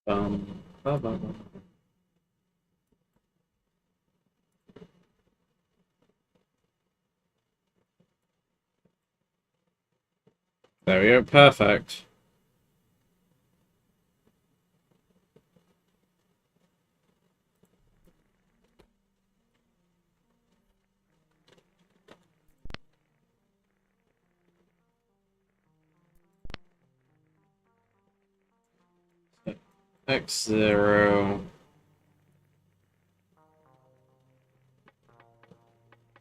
Ba, ba, ba. There we go, perfect. X0.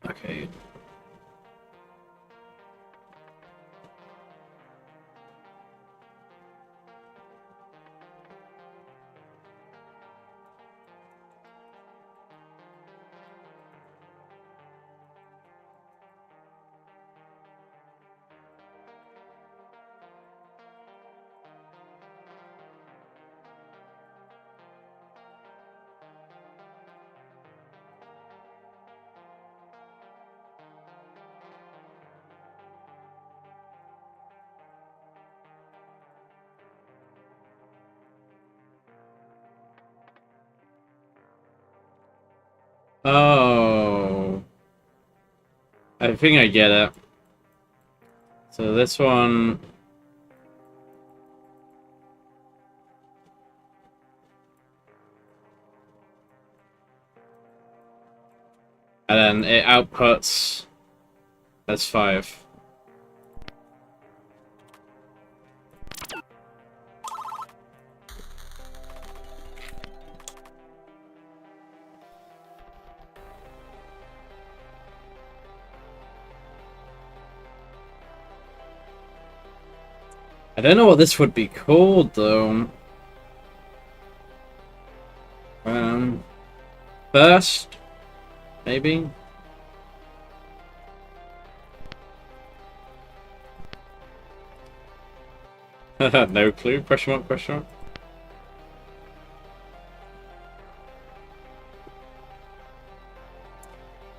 Okay. Oh, I think I get it. So this one, and then it outputs as 5. I don't know what this would be called though. Um, First, maybe. No clue? Question mark? Question mark?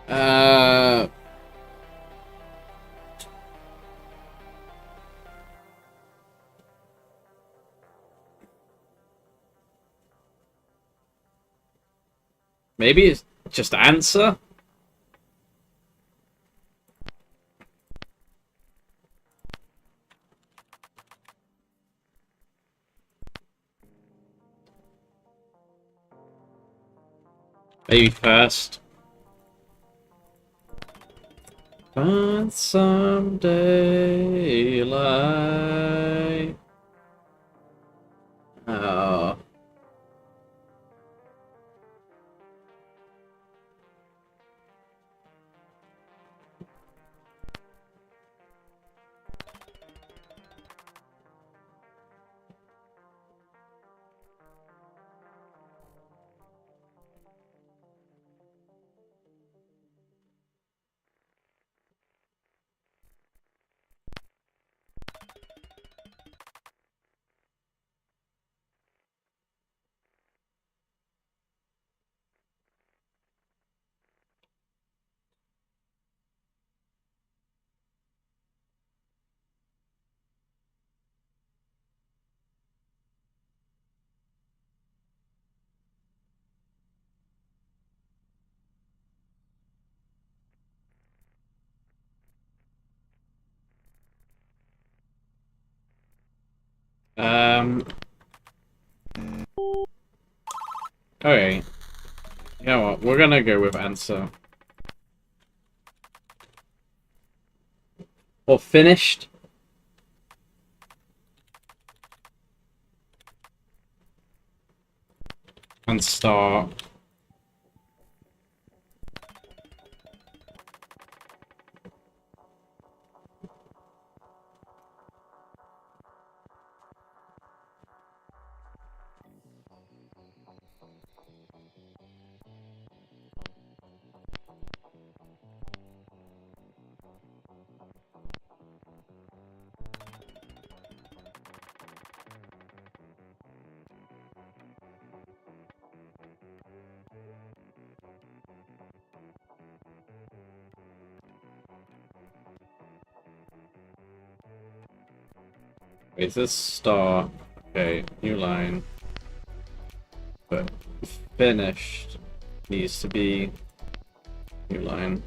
Uh, Maybe it's just answer. Maybe first. Find some daylight. Oh. Um. Okay. You know what? We're gonna go with answer. Or finished. And start. Wait, is this start? Okay, new line. but finished needs to be new line.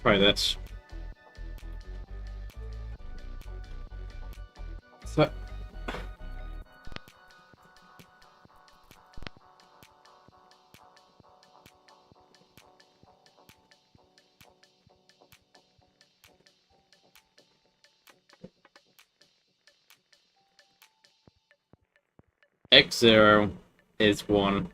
Try this. So X0 is 1.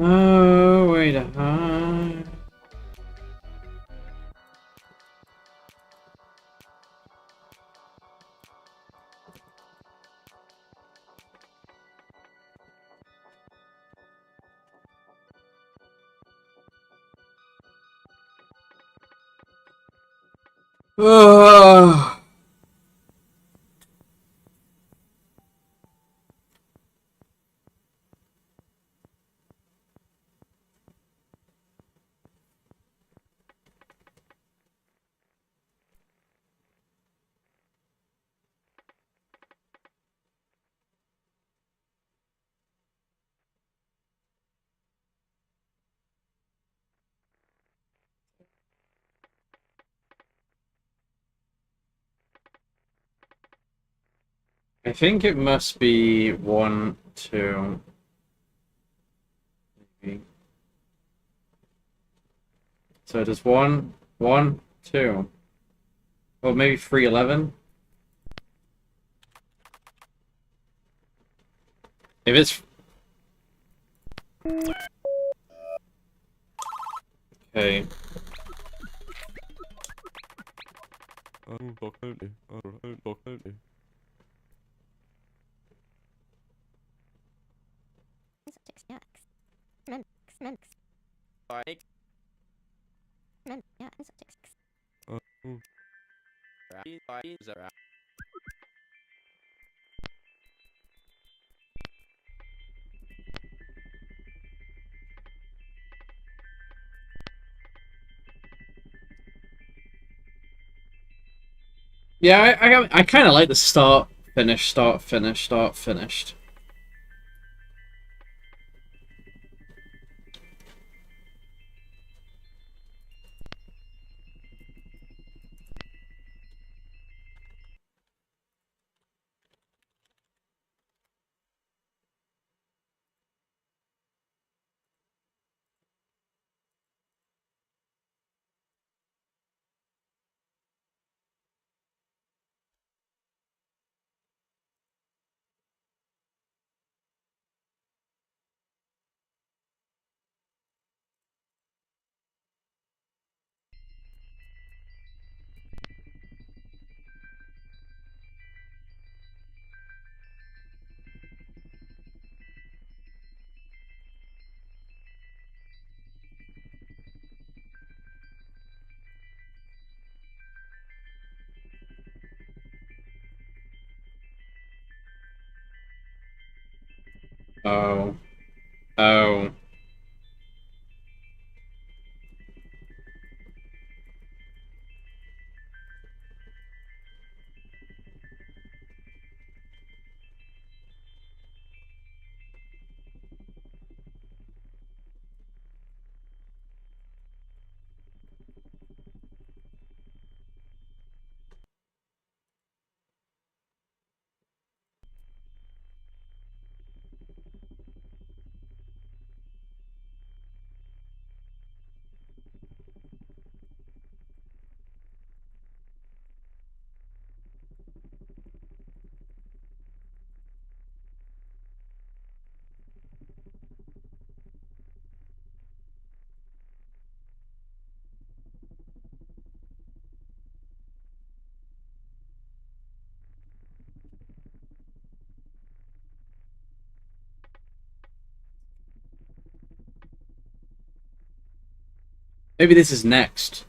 Oh, wait a minute. I think it must be 1, 2. Maybe. So does 1, 1, 2. Or maybe 311? If it's... Okay. Block only. Block only. Yeah, I kind of like the start, finish, start, finish, start, finished. Oh. Oh. Maybe this is next.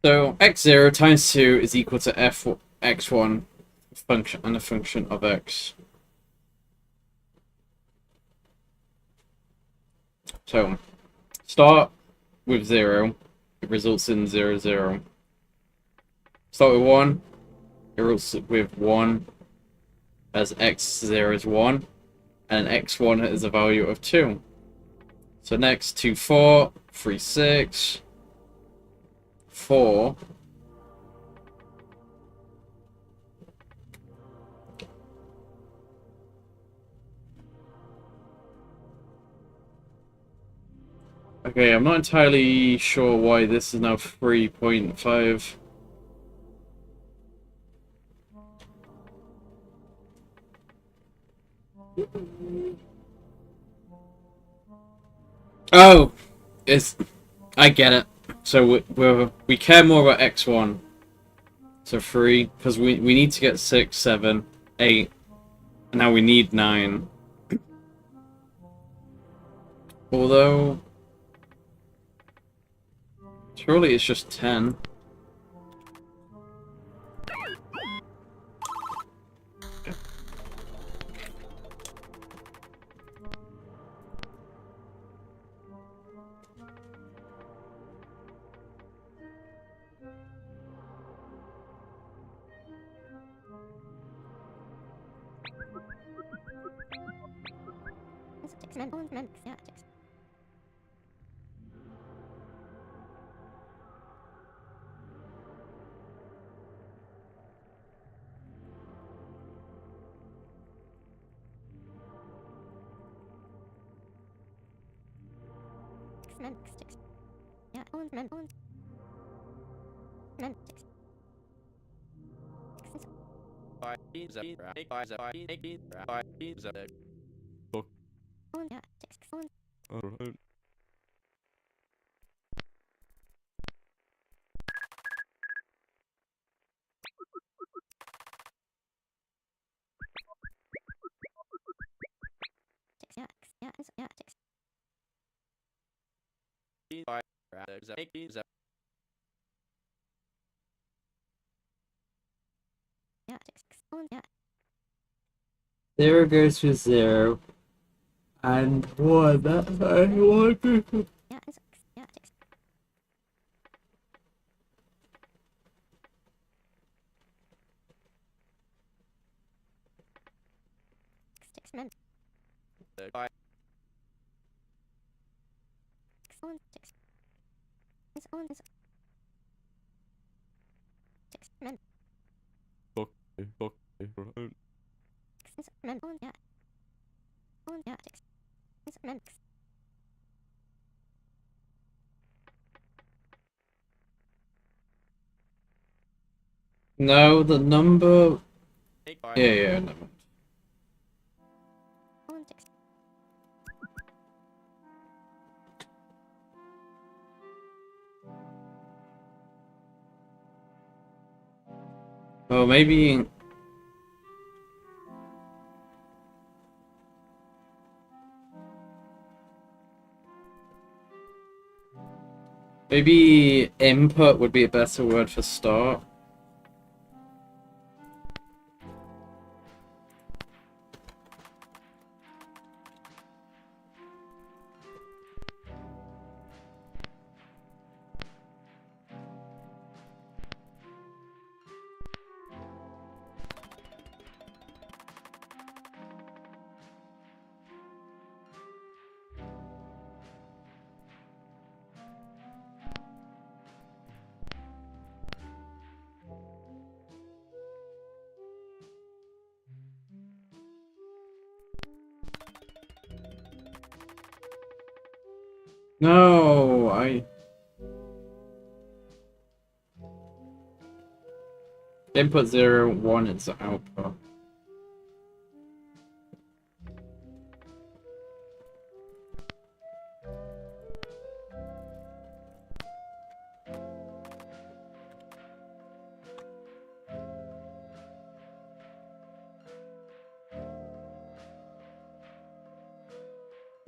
So x0 times 2 is equal to x1 function and a function of x. So start with 0, it results in 0, 0. Start with 1, it results with 1 as x0 is 1, and x1 is a value of 2. So next 2, 4, 3, 6, 4. Okay, I'm not entirely sure why this is now 3.5. Oh, it's I get it. So we care more about x1. So 3, because we need to get 6, 7, 8, and now we need 9. Although surely it's just 10. I don't know. Zero goes with 0, and 1. I want to. Okay, I don't. No, the number. Take five. Yeah, no. Oh, maybe. Maybe input would be a better word for start. No, input 0, 1 is output.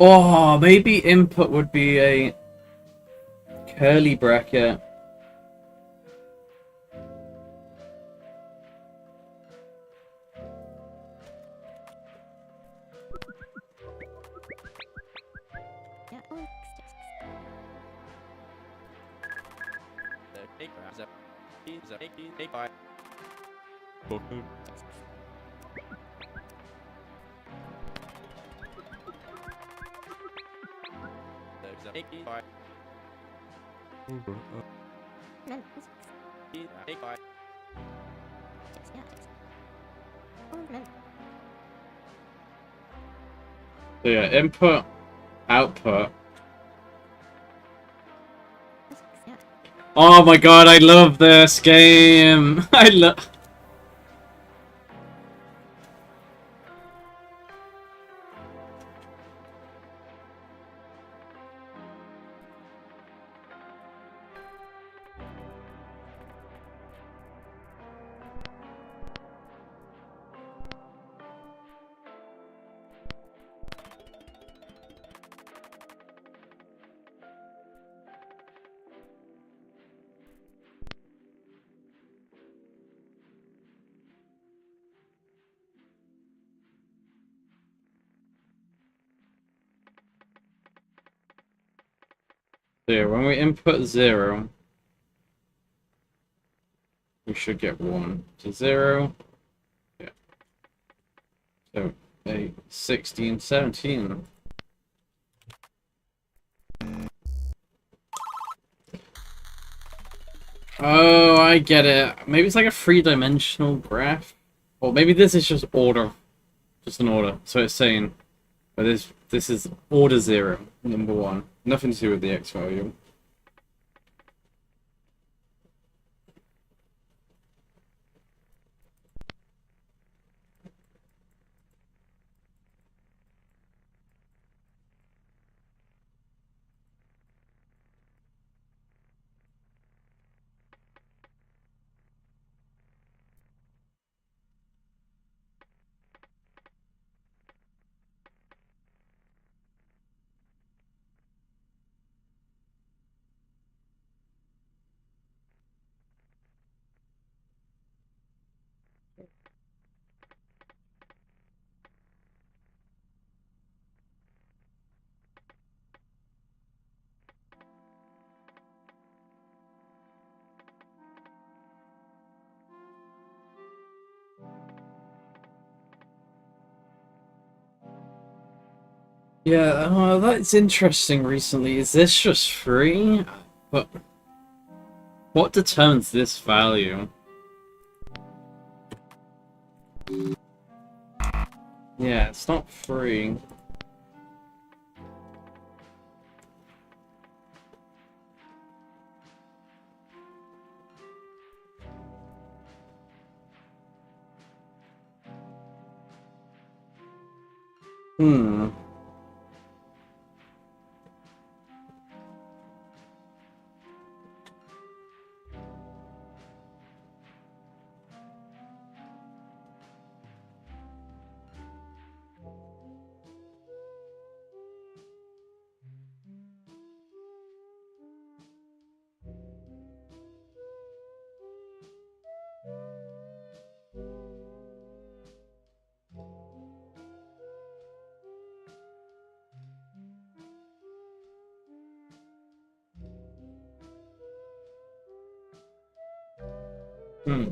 Oh, maybe input would be a curly bracket. Take five. Okay. Take five. Take five. So yeah, input, output. Oh my god, I love this game! I love. So when we input 0, we should get 1 to 0. Yeah. So 8, 16, 17. Oh, I get it. Maybe it's like a 3-dimensional graph. Or maybe this is just order. Just an order. So it's saying, but this is order 0, number 1. Nothing to do with the x value. Yeah, that's interesting recently. Is this just free? But what determines this value? Yeah, it's not free. Hmm. Hmm.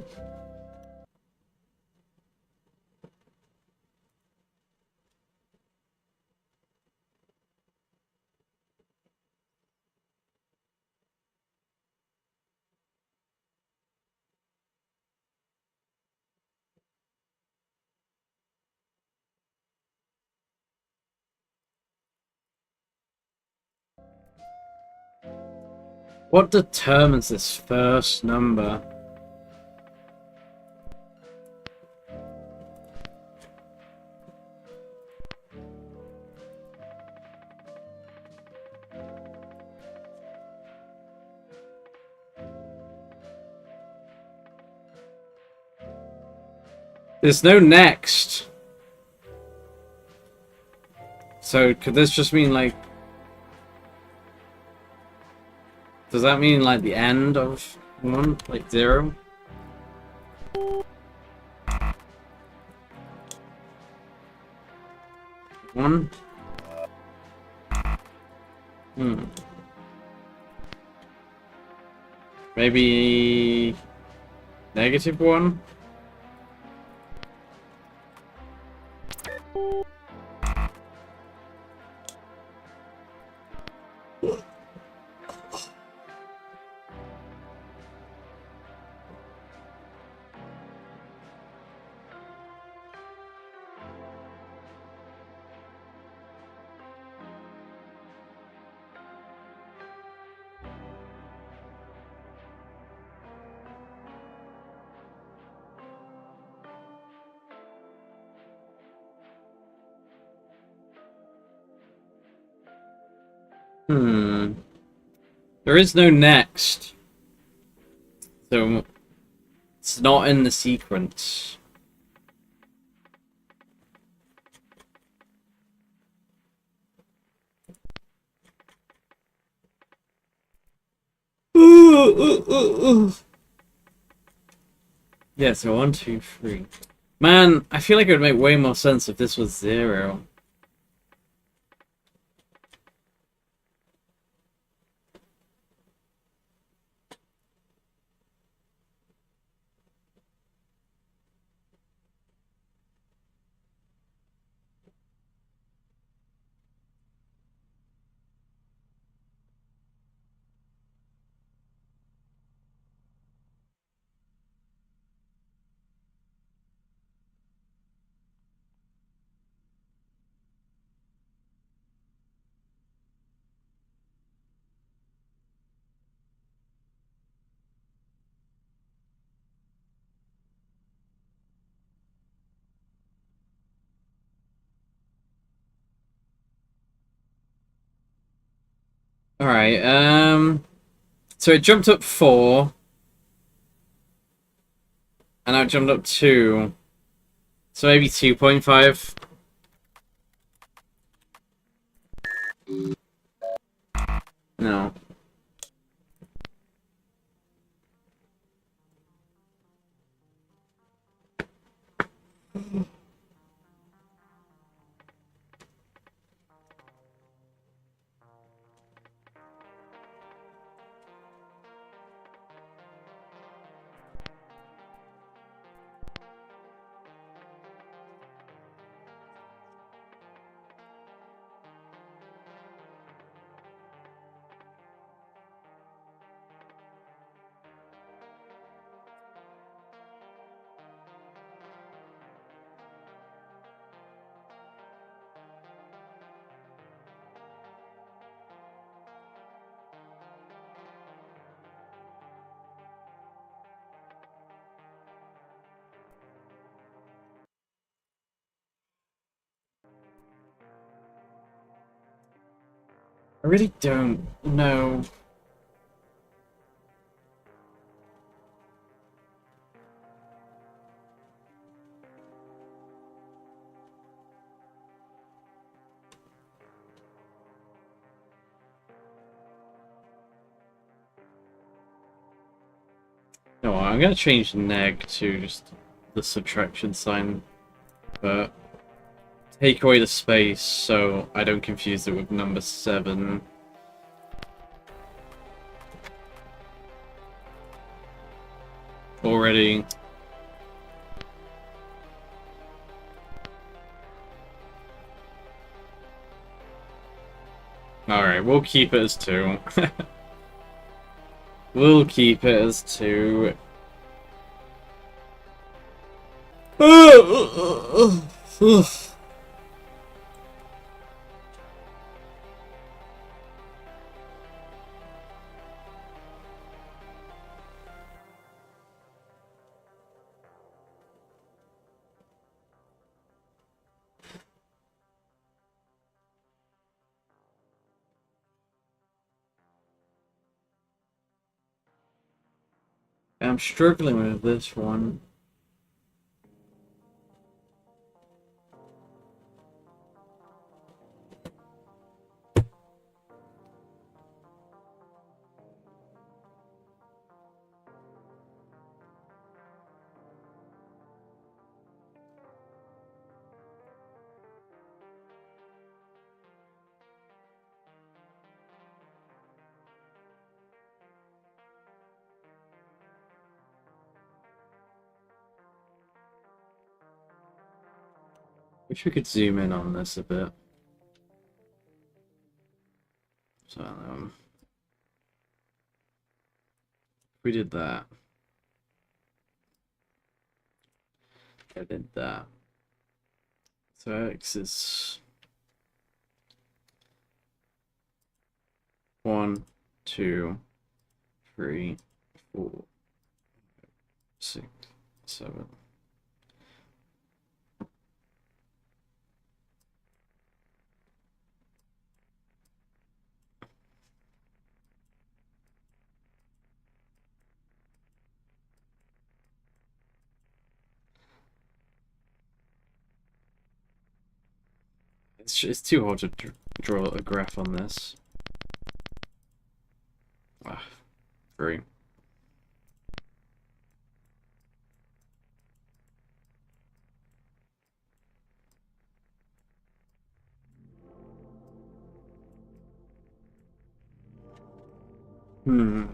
What determines this first number? There's no next. So could this just mean like... Does that mean like the end of one? Like 0? One? Hmm. Maybe... -1? Hmm. There is no next. So it's not in the sequence. Yeah, so 1, 2, 3. Man, I feel like it would make way more sense if this was 0. Alright, so it jumped up 4, and now it jumped up 2. So maybe 2.5. No. really don't know. No, I'm gonna change neg to just the subtraction sign, but take away the space so I don't confuse it with number 7. Already. Alright, we'll keep it as 2. We'll keep it as 2. I'm struggling with this one. Wish we could zoom in on this a bit. So, we did that. I did that. So X is 1, 2, 3, 4, 6, 7. It's too hard to draw a graph on this. Ah, 3. Hmm.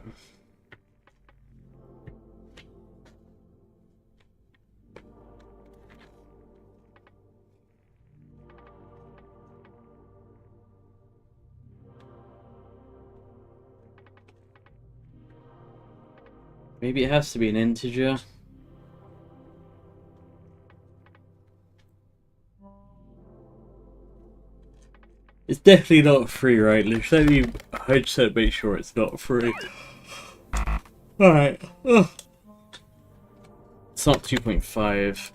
Maybe it has to be an integer. It's definitely not 3, right? Let me 100% make sure it's not 3. Alright. It's not 2.5.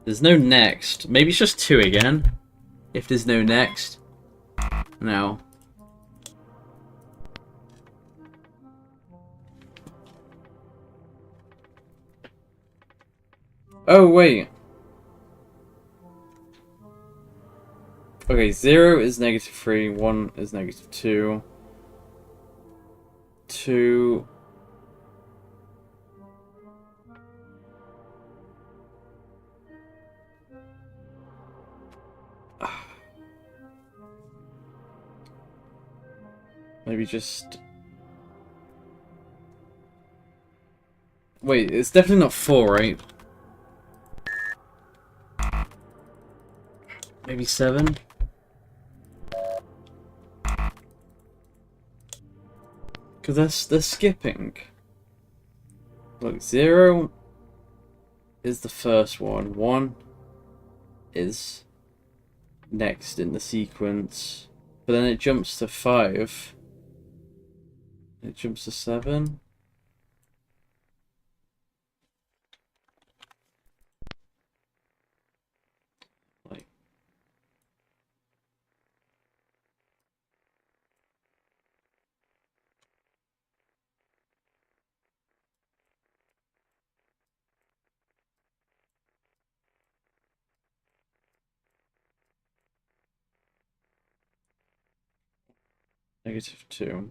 There's no next. Maybe it's just 2 again. If there's no next. No. Oh, wait. Okay, 0 is -3, 1 is -2. 2... Maybe just... Wait, it's definitely not 4, right? Maybe 7? Because they're skipping. Look, 0 is the first one. 1 is next in the sequence. But then it jumps to 5. It jumps to 7. Like... -2.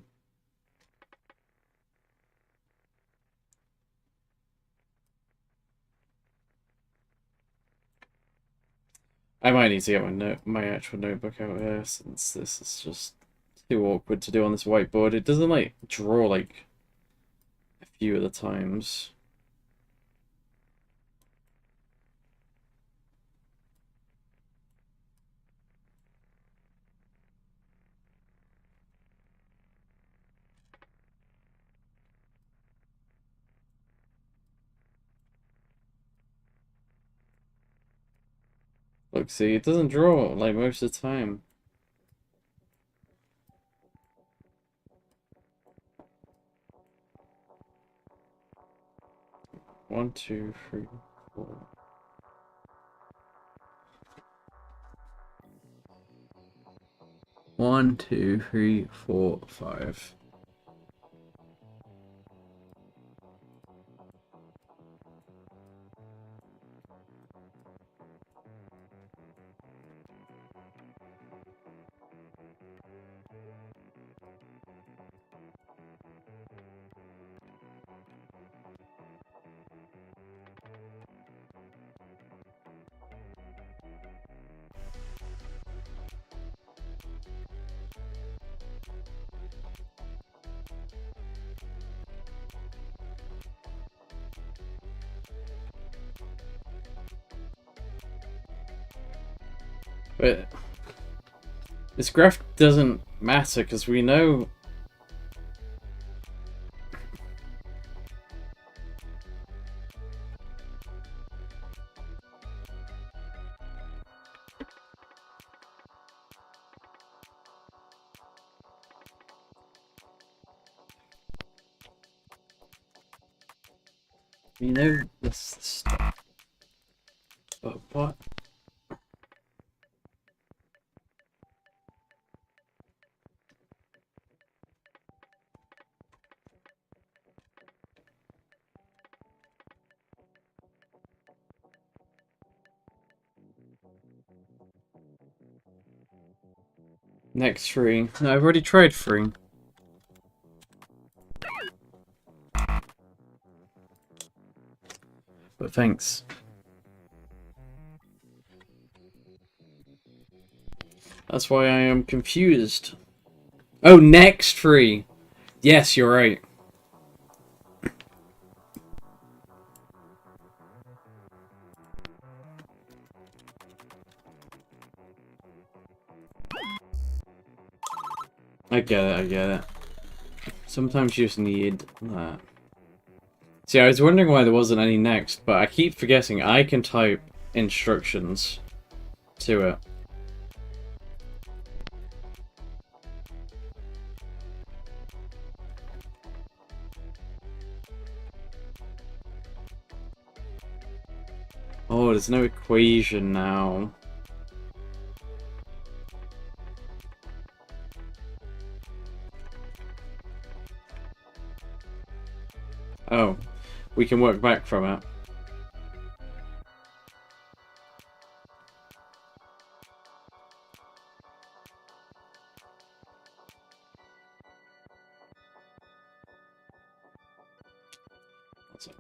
I might need to get my actual notebook out here since this is just too awkward to do on this whiteboard. It doesn't like draw like a few of the times. Look, see, it doesn't draw like most of the time. One, two, three, four. One, two, three, four, five. But this graph doesn't matter because we know. We know this stuff. But what? Next 3. No, I've already tried 3. But thanks. That's why I am confused. Oh, next 3. Yes, you're right. I get it, I get it. Sometimes you just need that. See, I was wondering why there wasn't any next, but I keep forgetting I can type instructions to it. Oh, there's no equation now. Oh, we can work back from it. What's it?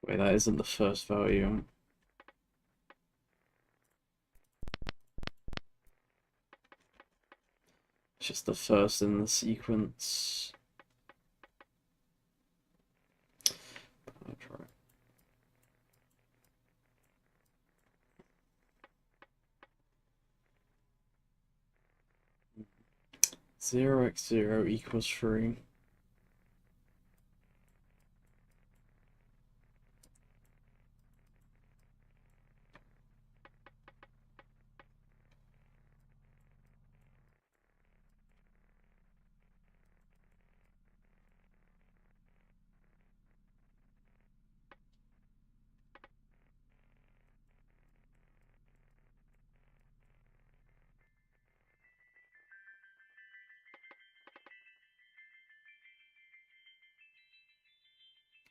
Wait, that isn't the first value. It's just the first in the sequence. I'll try. 0x0 equals 3.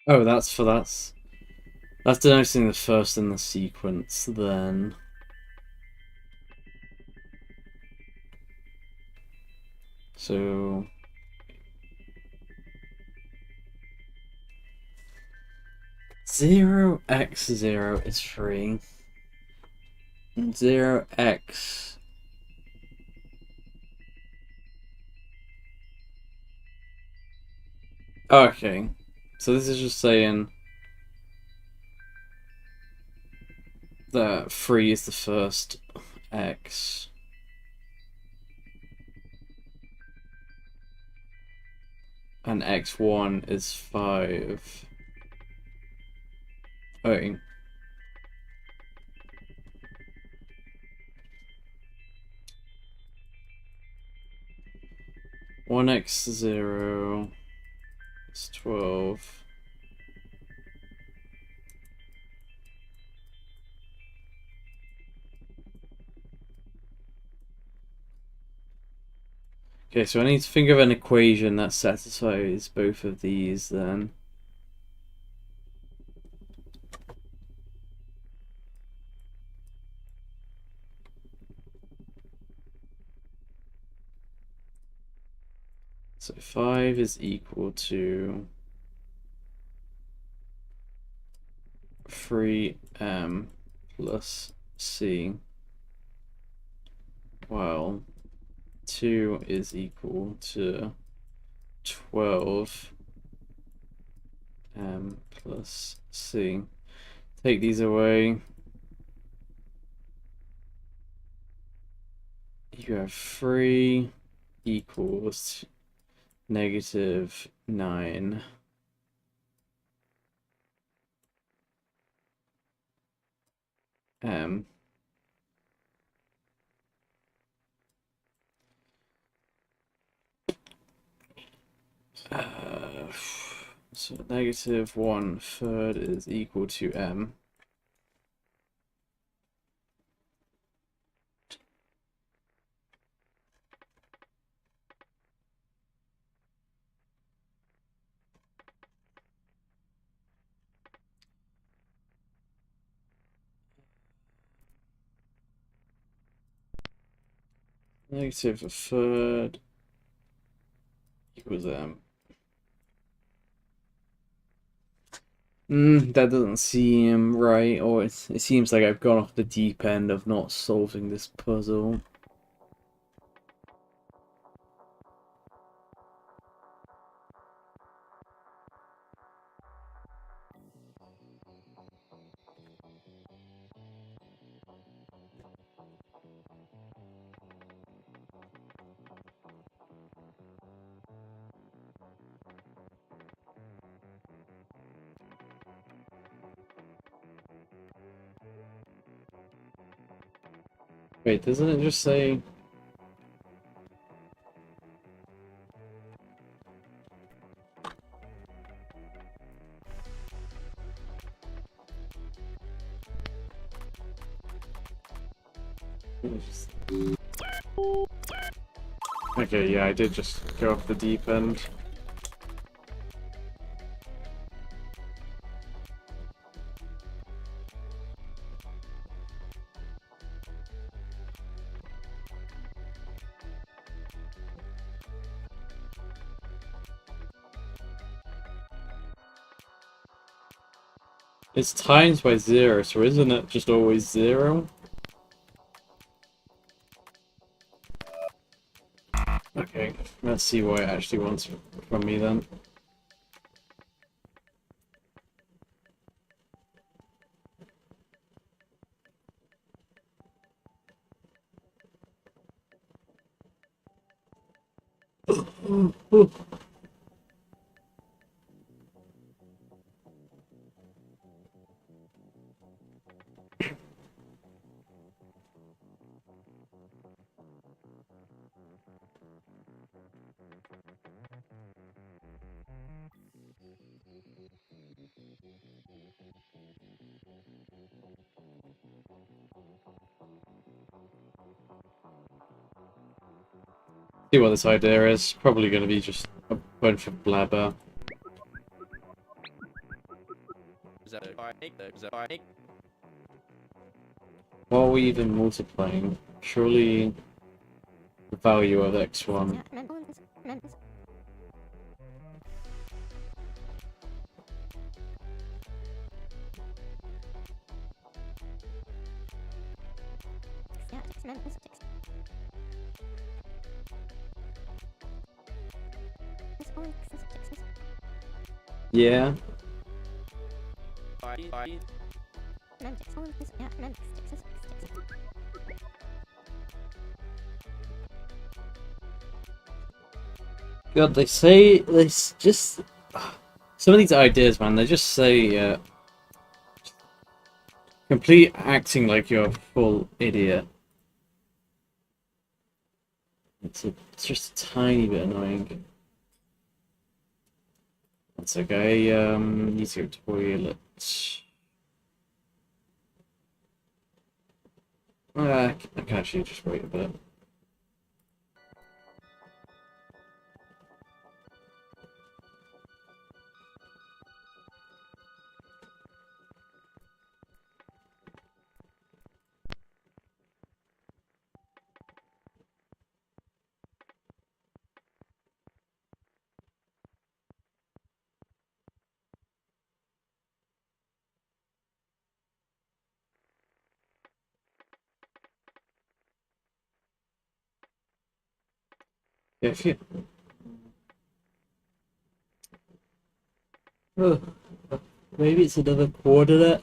Oh, that's denoting the first in the sequence then. So 0x0 is 3. 0x. Okay. So this is just saying that 3 is the first x. And x1 is 5. Oh. 1x0 is 12. Okay, so I need to think of an equation that satisfies both of these then. So 5 is equal to 3m plus c, while 2 is equal to 12m plus c. Take these away. You have 3 equals -9. So -1/3 is equal to m. -1/3 equals m. That doesn't seem right, or it seems like I've gone off the deep end of not solving this puzzle. Wait, doesn't it just say... Okay, yeah, I did just go off the deep end. It's times by 0, so isn't it just always 0? Okay, let's see what it actually wants from me then. See what this idea is. Probably going to be just a bunch of blabber. What are we even multiplying? Surely the value of x1. Yeah. God, they say this just some of these ideas, man. They just say complete acting like you're a full idiot. It's just a tiny bit annoying. That's okay. Need to go to the toilet. I can actually just wait a bit. Yeah, if you... Oh, maybe it's another coordinate.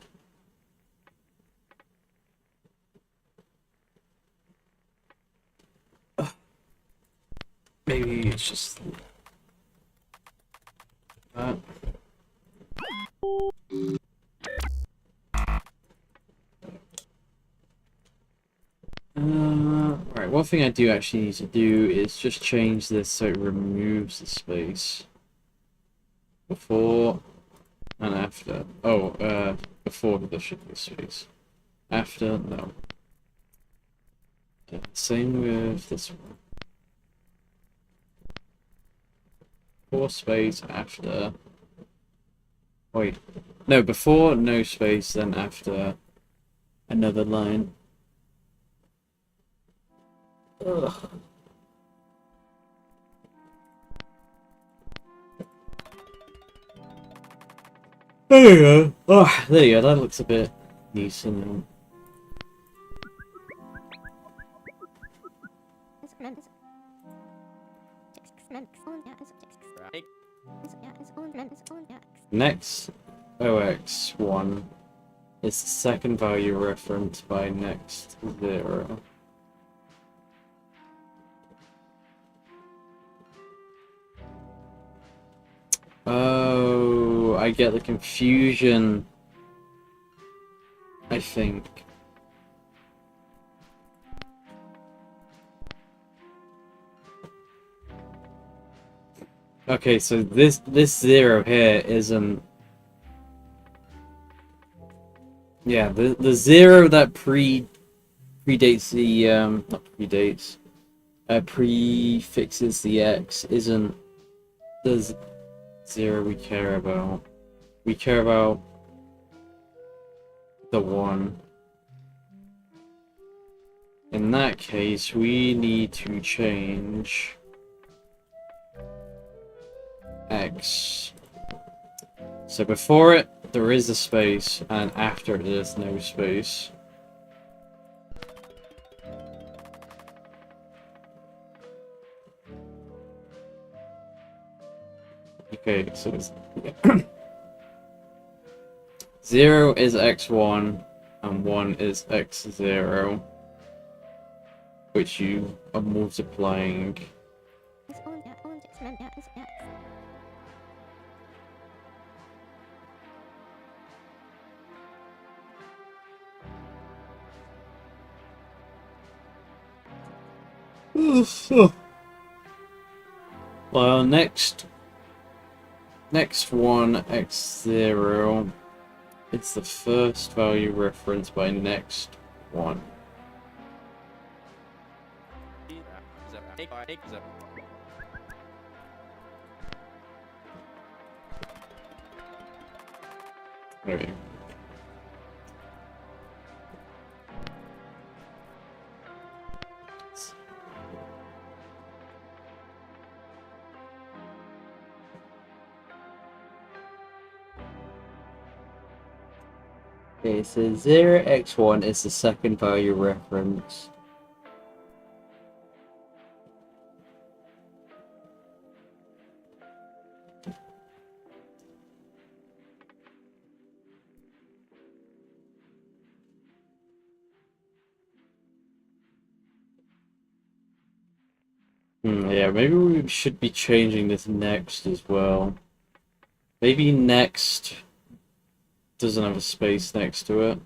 Maybe it's just that. Right, one thing I do actually need to do is just change this so it removes the space before and after. Oh, before there should be space. After, no. Same with this one. Before space, after. Wait, no, before no space, then after another line. Ugh. There you go. Oh, there you go. That looks a bit decent. Next OX1 is the second value referenced by next 0. Oh, I get the confusion, I think. Okay, so this 0 here isn't... Yeah, the 0 that predates the not predates, prefixes the X isn't the 0 we care about. We care about the 1. In that case, we need to change X. So before it, there is a space, and after it, there's no space. Okay, so it's 0 is x1, and 1 is x0, which you are multiplying. Well, next one, x0, it's the first value referenced by next one. Okay. Okay, so 0x1 is the second value reference. Yeah, maybe we should be changing this next as well. Maybe next doesn't have a space next to it.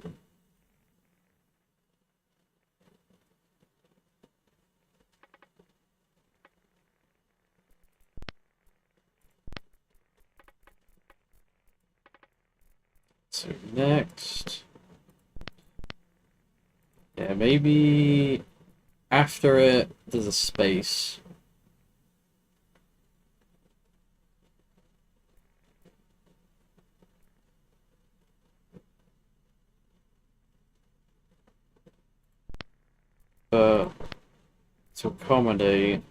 So next, yeah, maybe after it there's a space. But to accommodate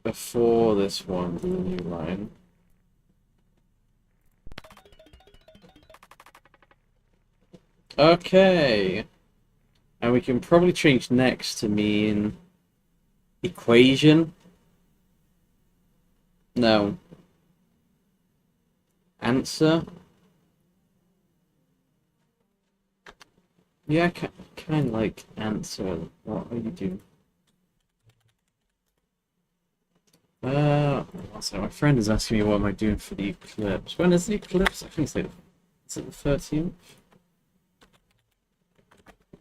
before this one, the new line. Okay. And we can probably change next to mean equation. No. Answer. Yeah, kind of like answer. What are you doing? Also, my friend is asking me what am I doing for the eclipse. When is the eclipse? I think it's like, is it the 13th?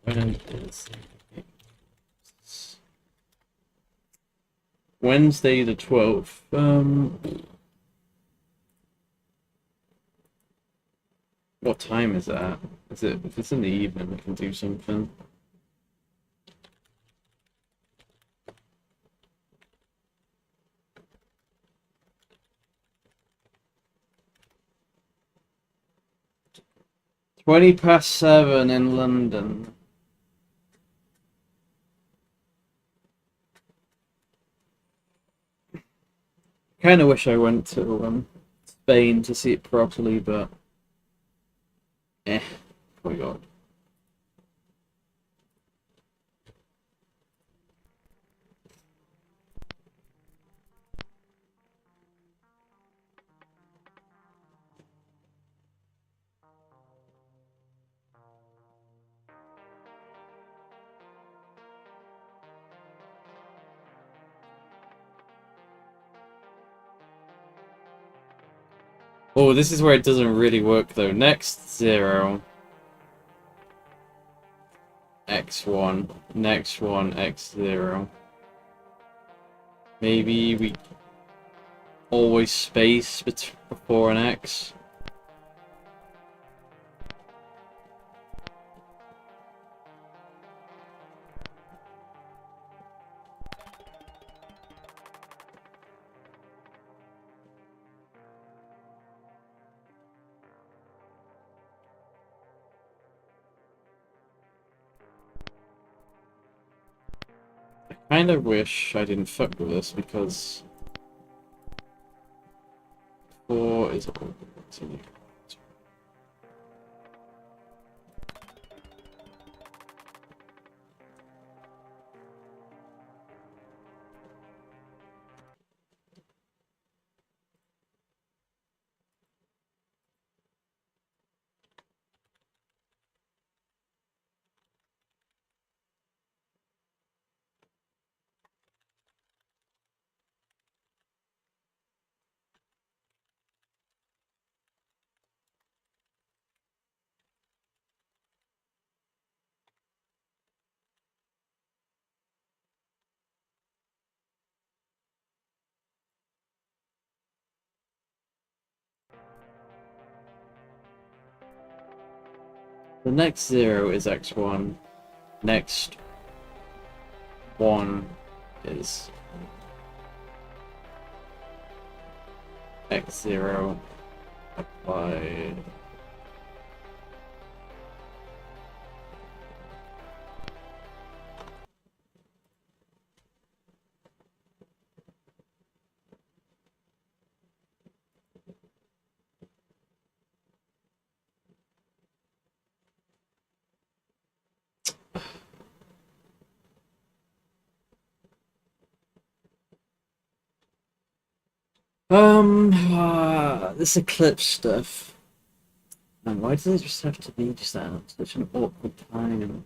When is it? Wednesday the 12th. What time is that? Is it, if it's in the evening, I can do something. (20 past 7) in London. Kind of wish I went to Spain to see it properly, but oh my god. Oh, this is where it doesn't really work though. Next 0, x1, next one, x0. Maybe we always space before an x. I kind of wish I didn't fuck with this because 4 is continue. The next 0 is x1. Next 1 is x0 applied. This eclipse stuff. Man, why does it just have to be just that? Such an awkward time.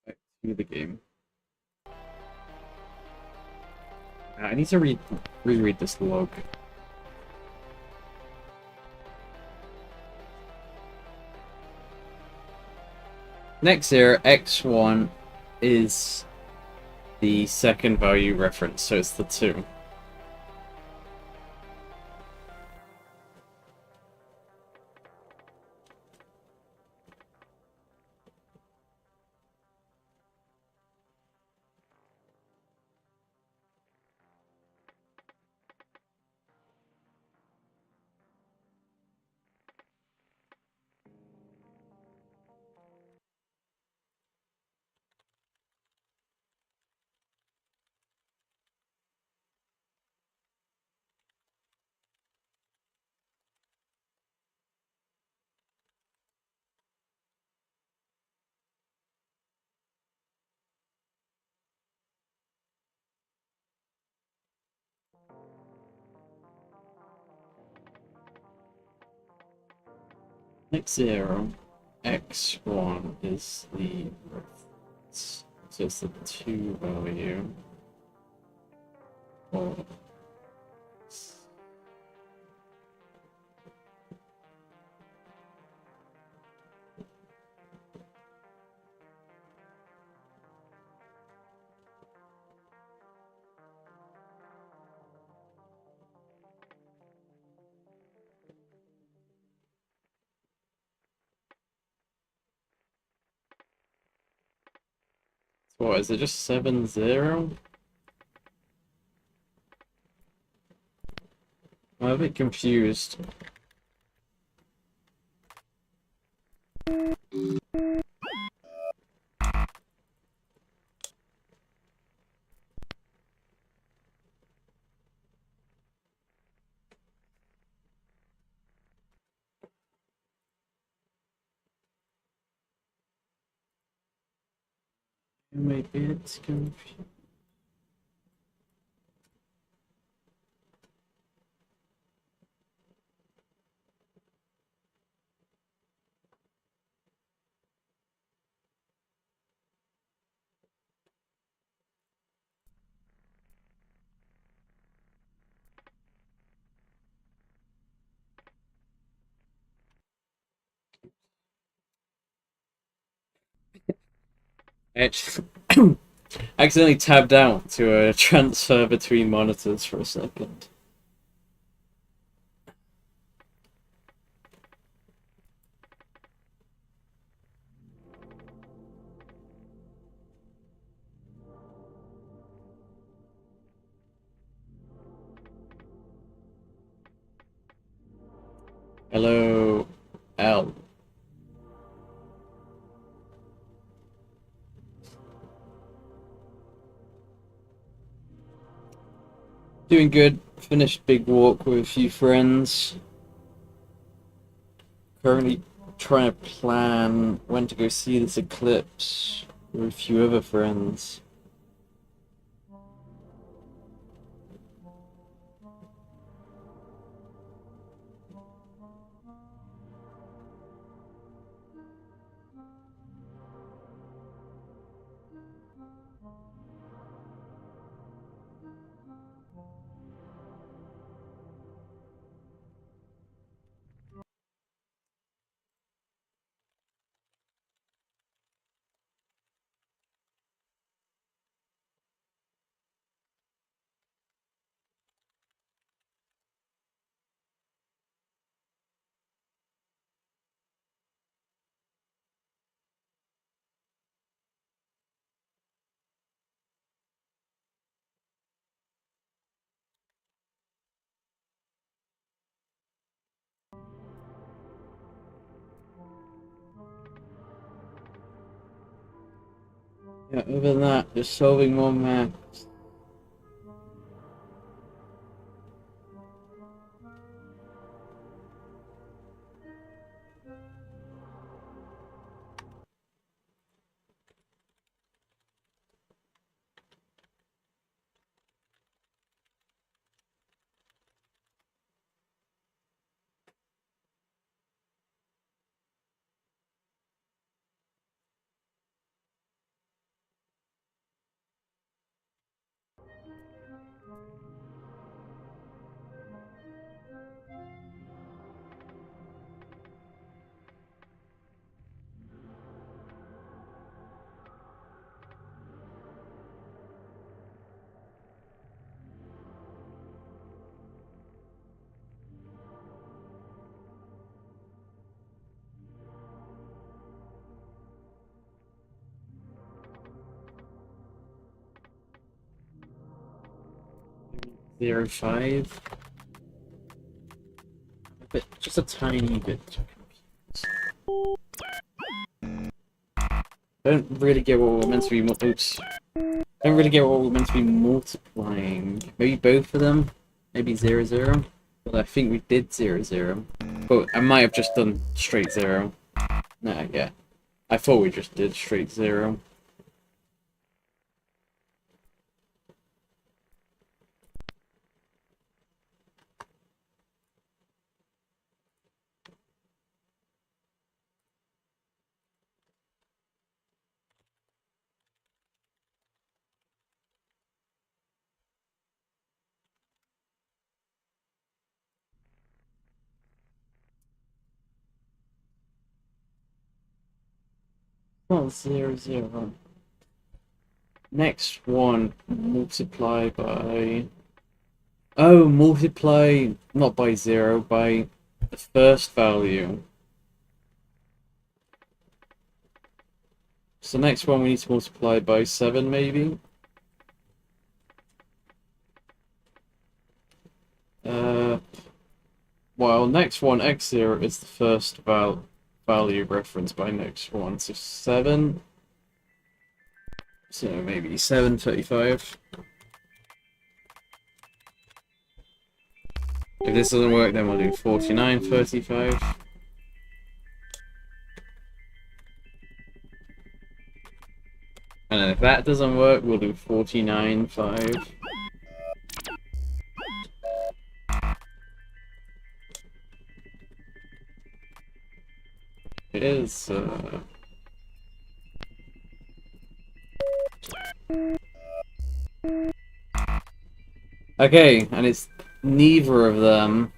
Back to the game. I need to reread this log. Next here, x1 is the second value reference, so it's the 2. X0, x1 is the reference, so it's the 2 value. Or what is it? Just 7-0? I'm a bit confused. Maybe it's confused. Actually, accidentally tabbed out to transfer between monitors for a second. Hello, L. Doing good. Finished big walk with a few friends. Currently trying to plan when to go see this eclipse. Or a few other friends. Yeah, other than that, just solving more maths. Zero five. But just a tiny bit. Don't really get what we're meant to be. Oops. Don't really get what we're meant to be multiplying. Maybe both of them. Maybe 0, 0. But I think we did 0, 0. But I might have just done straight 0. No, yeah. I thought we just did straight 0. Not 0, 0. Next one, multiply by... Oh, multiply not by 0, by the first value. So next one we need to multiply by 7, maybe? Well, next one, x0, is the first value referenced by next one. So 7. So maybe 735. If this doesn't work, then we'll do 4935. And then if that doesn't work, we'll do 49.5. It is, Okay, and it's neither of them.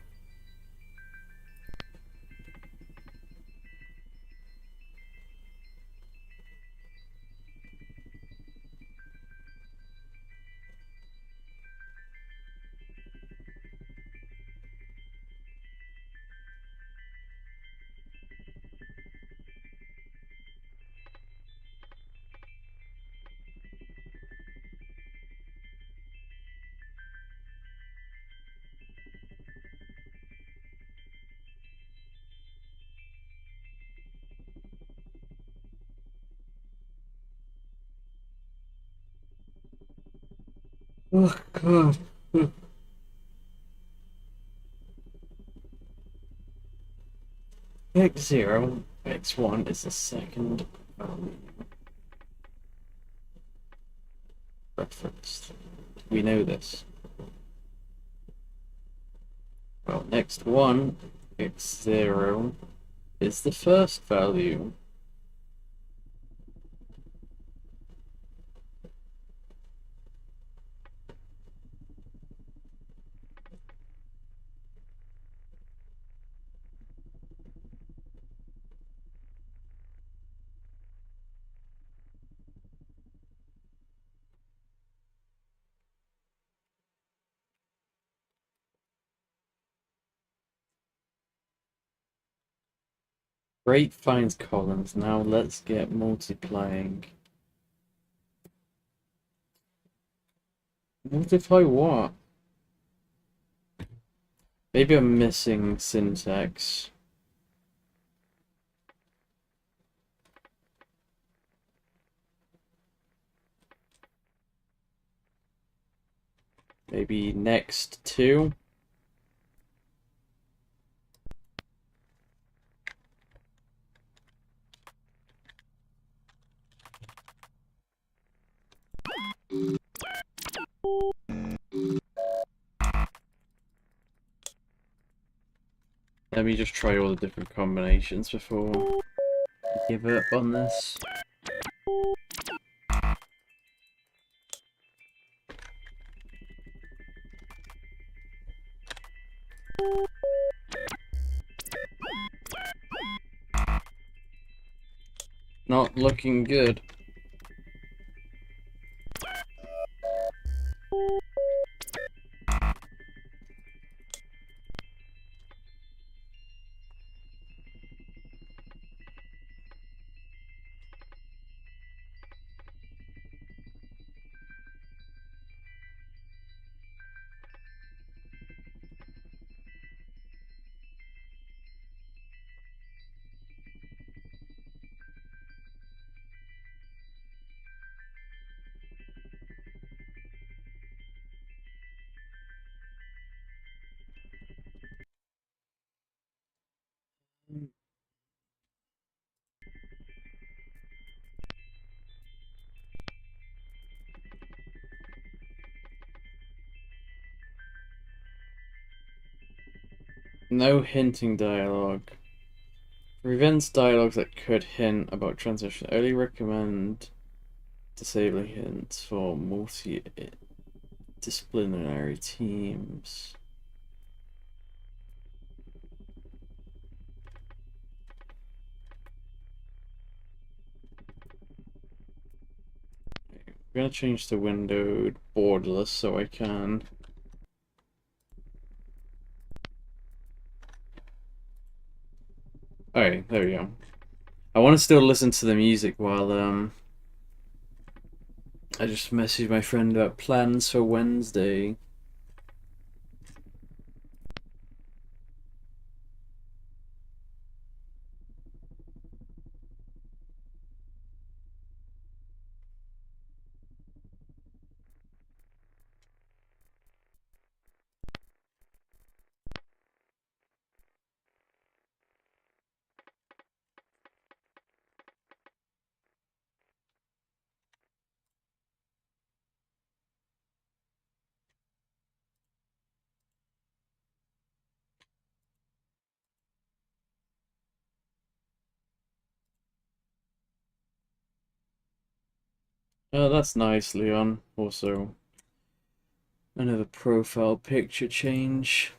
Oh, God. X0, x1 is the second value. referenced. We know this. Well, next one, x0, is the first value. Great finds columns. Now let's get multiplying. Multiply what? Maybe I'm missing syntax. Maybe next to. Let me just try all the different combinations before I give up on this. Not looking good. No hinting dialogue. Prevents dialogues that could hint about transition. Only recommend disabling hints for multi-disciplinary teams. I'm gonna change the windowed borderless so I can. Okay, there we go. I want to still listen to the music while I just messaged my friend about plans for Wednesday. Oh, that's nice, Leon. Also, another profile picture change.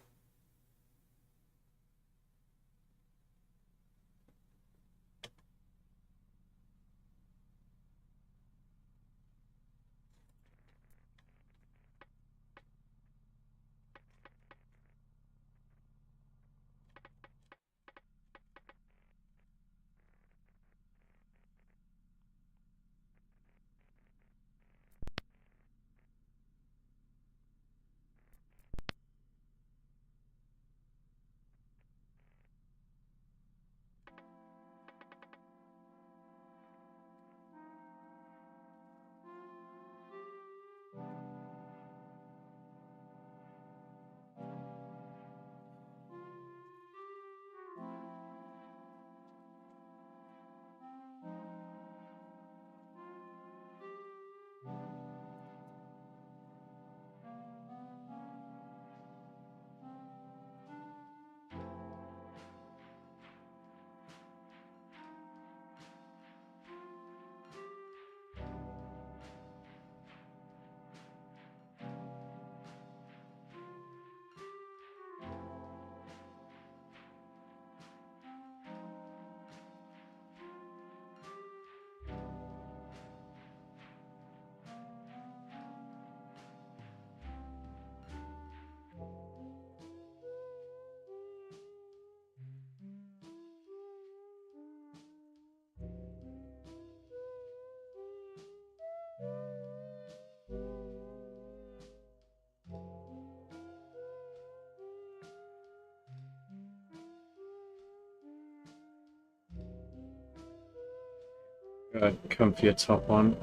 Comfier top on.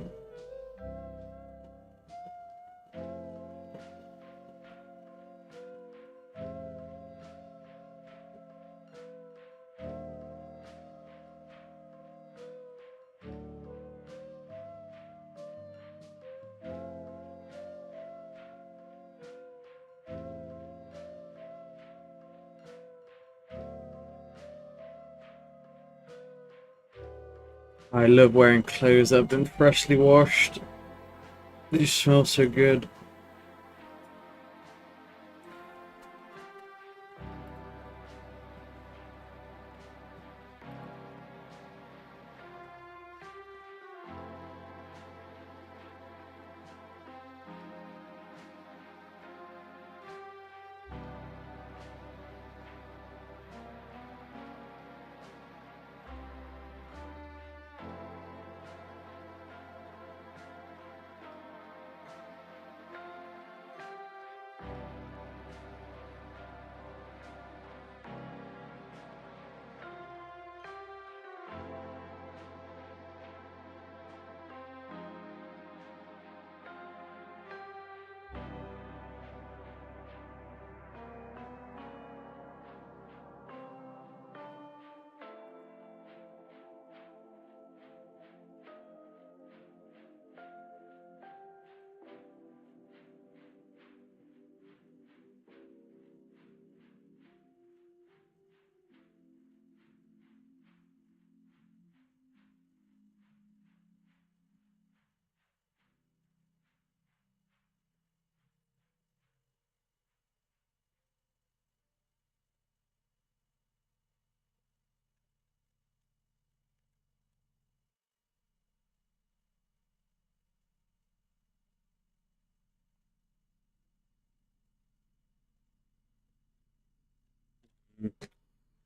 I love wearing clothes that have been freshly washed. They smell so good.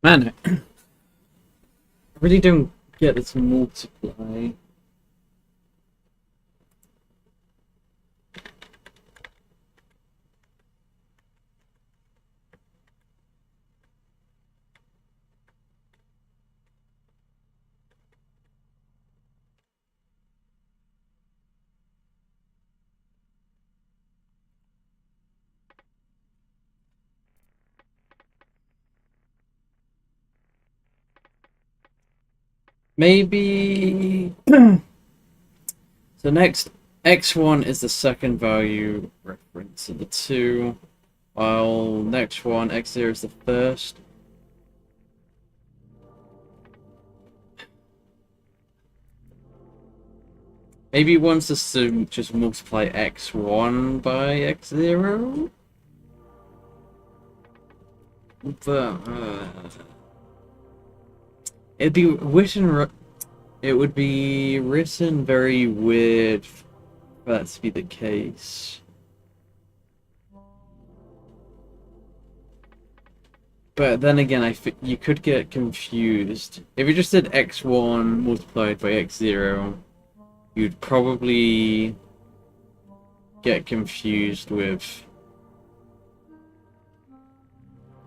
Man, I really don't get this multiply. Maybe. So next, x1 is the second value reference of the two, while next one, x0 is the first. Maybe one wants us to just multiply x1 by x0? But, it'd be written. It would be written very weird for that to be the case. But then again, you could get confused. If you just did x1 multiplied by x0, you'd probably get confused with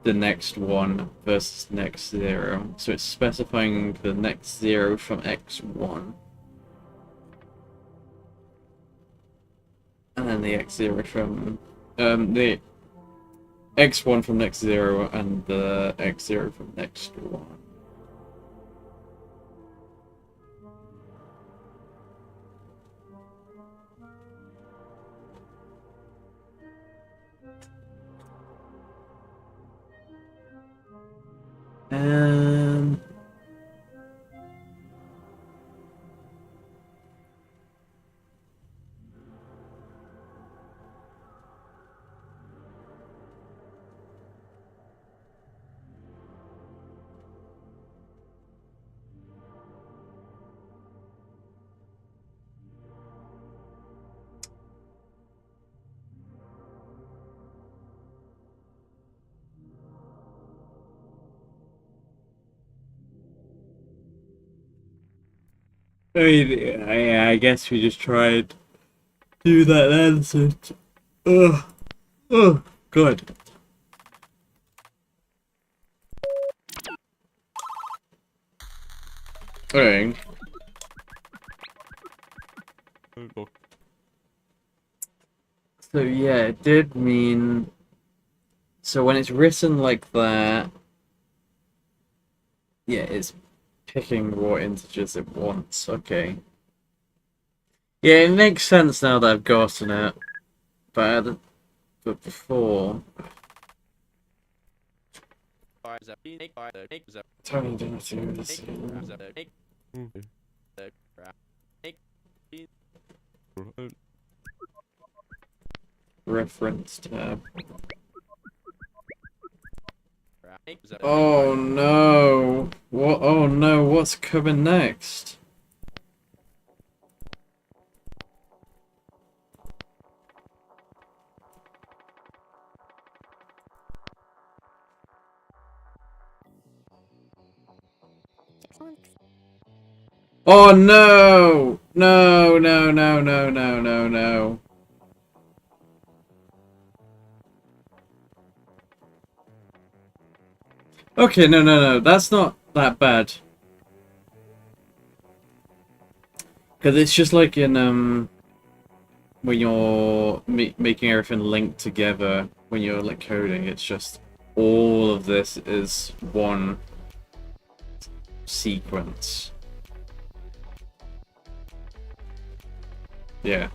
the next one versus next zero. So it's specifying the next zero from x1. And then the x0 from the x1 from next zero and the x0 from next one. Um, I mean, I guess we just tried to do that answer. Ugh. Oh, good. Okay. So yeah, it did mean. So when it's written like that, yeah, it's picking what integers it wants. Okay. Yeah, it makes sense now that I've gotten it. But before, Tony didn't do this. Reference tab. Oh no! What? Oh no! What's coming next? Oh no! No! No! No! No! No! No! No! Okay, no, no, no. That's not that bad. Because it's just like in when you're making everything linked together when you're like coding. It's just all of this is one sequence. Yeah.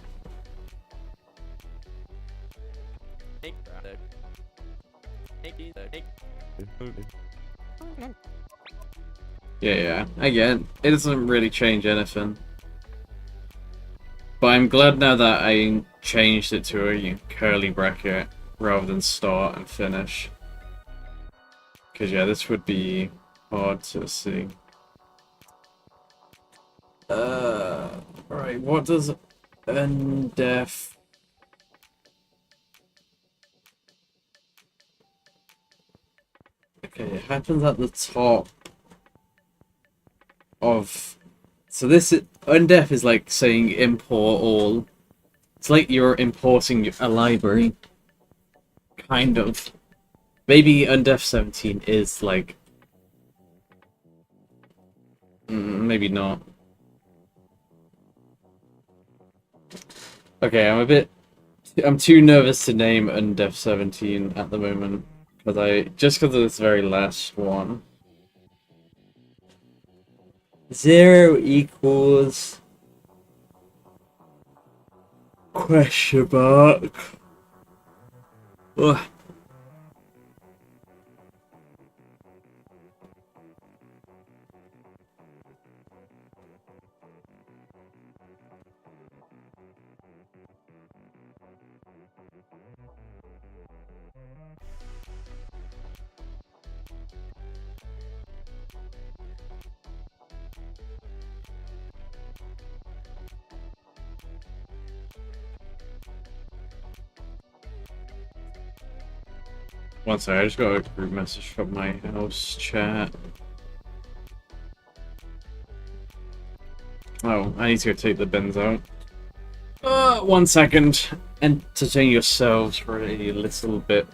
Yeah, yeah. Again, it doesn't really change anything. But I'm glad now that I changed it to a curly bracket rather than start and finish. Because, yeah, this would be hard to see. Right, what does ndef... Okay, it happens at the top of... So this undef is like saying import all. It's like you're importing a library. Kind of. Maybe undef 17 is like... maybe not. Okay, I'm too nervous to name undef 17 at the moment. Just because of this very last one. 0 equals... question mark. Ugh. One second, I just got a group message from my house chat. Oh, I need to go take the bins out. 1 second. Entertain yourselves for a little bit.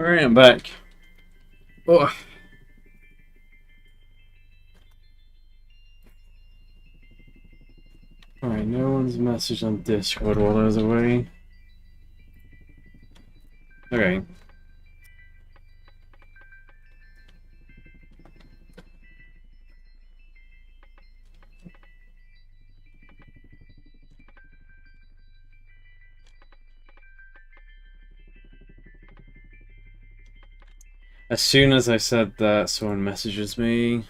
Alright, I'm back. Oh. Alright, no one's messaged on Discord while I was away. Okay. As soon as I said that, someone messages me.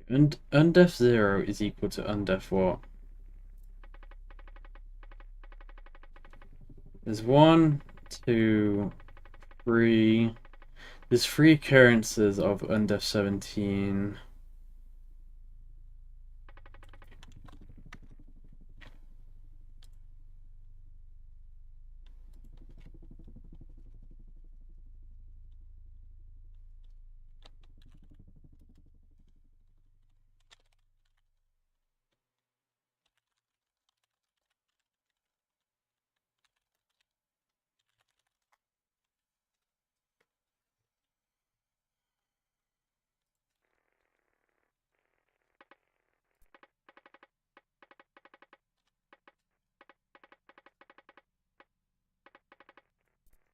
And undef 0 is equal to undef what? There's 1, 2, 3. There's 3 occurrences of undef 17.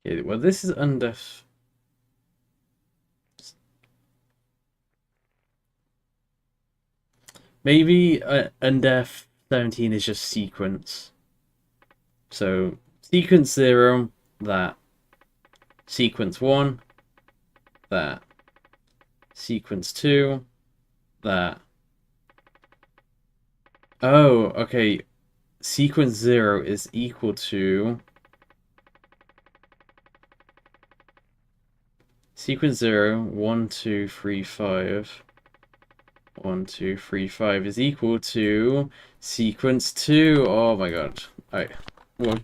Okay, well, this is undef. Maybe undef 17 is just sequence. So sequence 0, that. Sequence 1, that. Sequence 2, that. Oh, okay. Sequence 0 is equal to sequence 0, 1, 2, 3, 5. 1, 2, 3, 5 is equal to sequence 2. Oh my god. Alright. Well,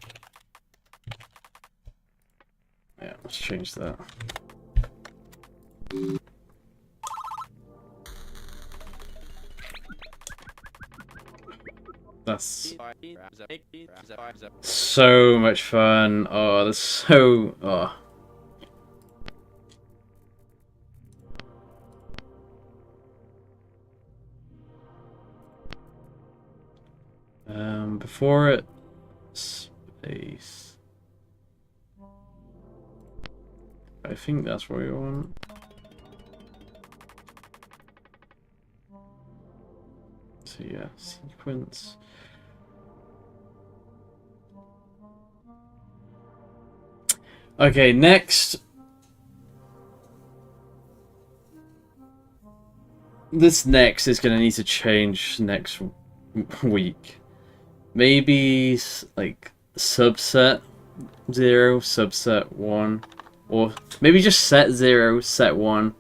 yeah, let's change that. That's so much fun. Oh, that's so... Oh. Before it... Space... I think that's what we want. So yeah, sequence... Okay, next... This next is going to need to change next week. Maybe, like, subset 0, subset 1. Or maybe just set 0, set 1.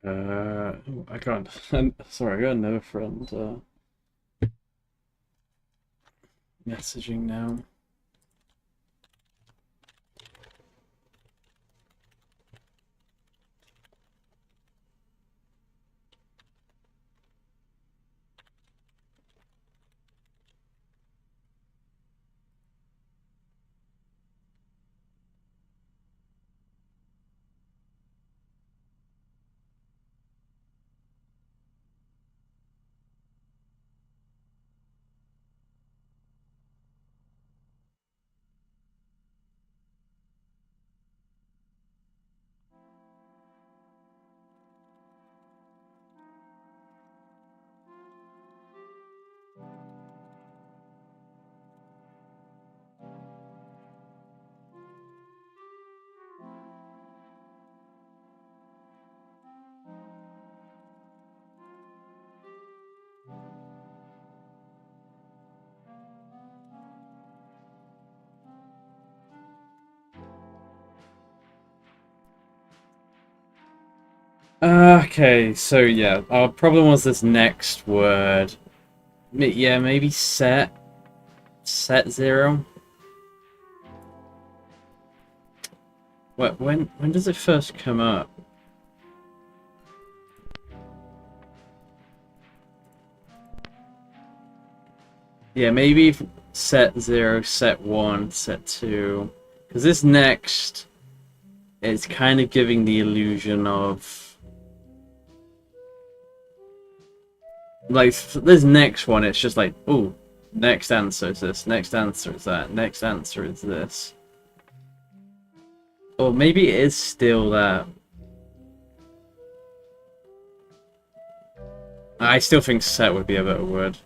Oh, I got. Sorry, I got another friend messaging now. Okay, so yeah, our problem was this next word. Yeah, maybe set zero. When does it first come up? Yeah, maybe set zero, set one, set two, because this next is kind of giving the illusion of like this next one. It's just like, oh, next answer is this, next answer is that, next answer is this. Or maybe it is still that. I still think set would be a better word.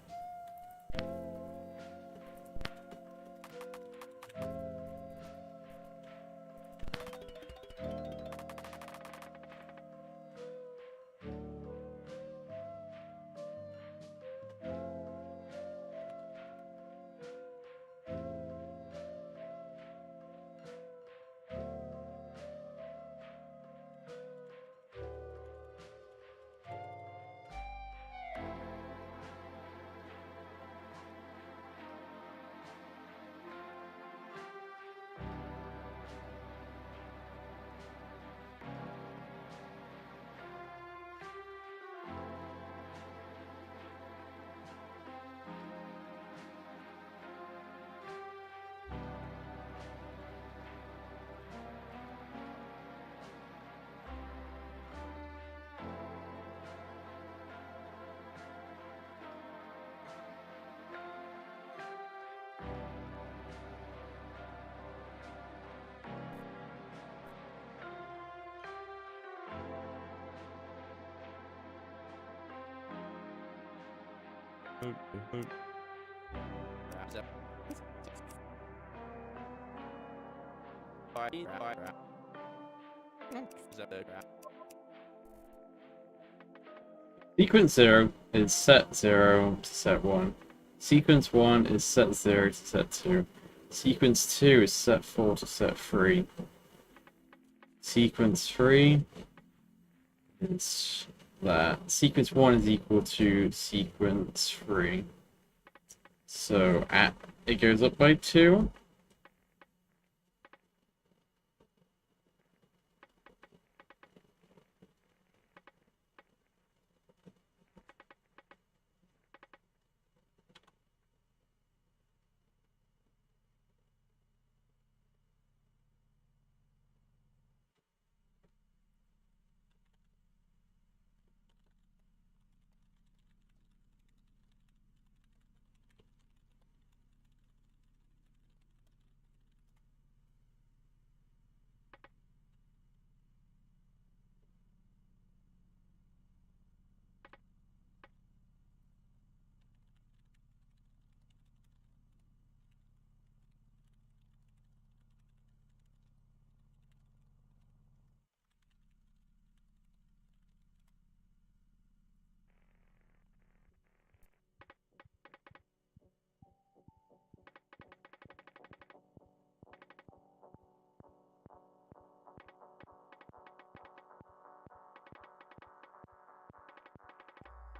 Sequence zero is set zero to set one. Sequence one is set zero to set two. Sequence two is set four to set three. Sequence three is that. Sequence one is equal to sequence three. So it goes up by two.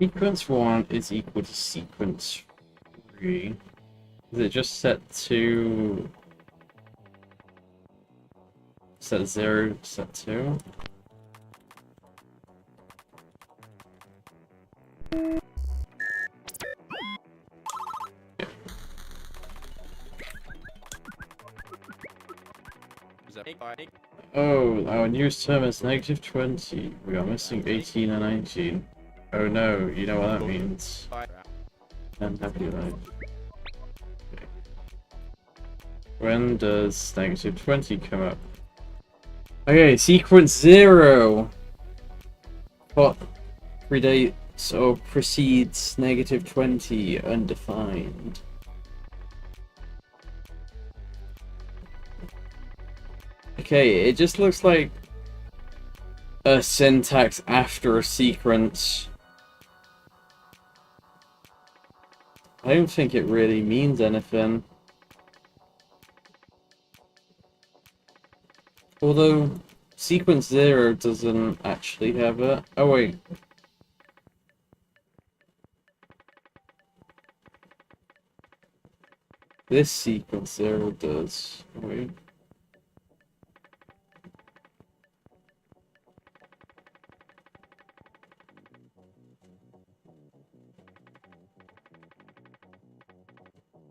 Sequence 1 is equal to sequence 3. Is it just set 2? Set 0, set 2? Is that 8 by 8? Oh, our newest term is -20. We are missing 18 and 19. Oh no, you know what that means. And happy life. Okay. When does -20 come up? Okay, sequence 0. What predates or precedes -20? Undefined. Okay, it just looks like a syntax after a sequence. I don't think it really means anything. Although, sequence 0 doesn't actually have it. Oh wait. This sequence 0 does. Oh, wait.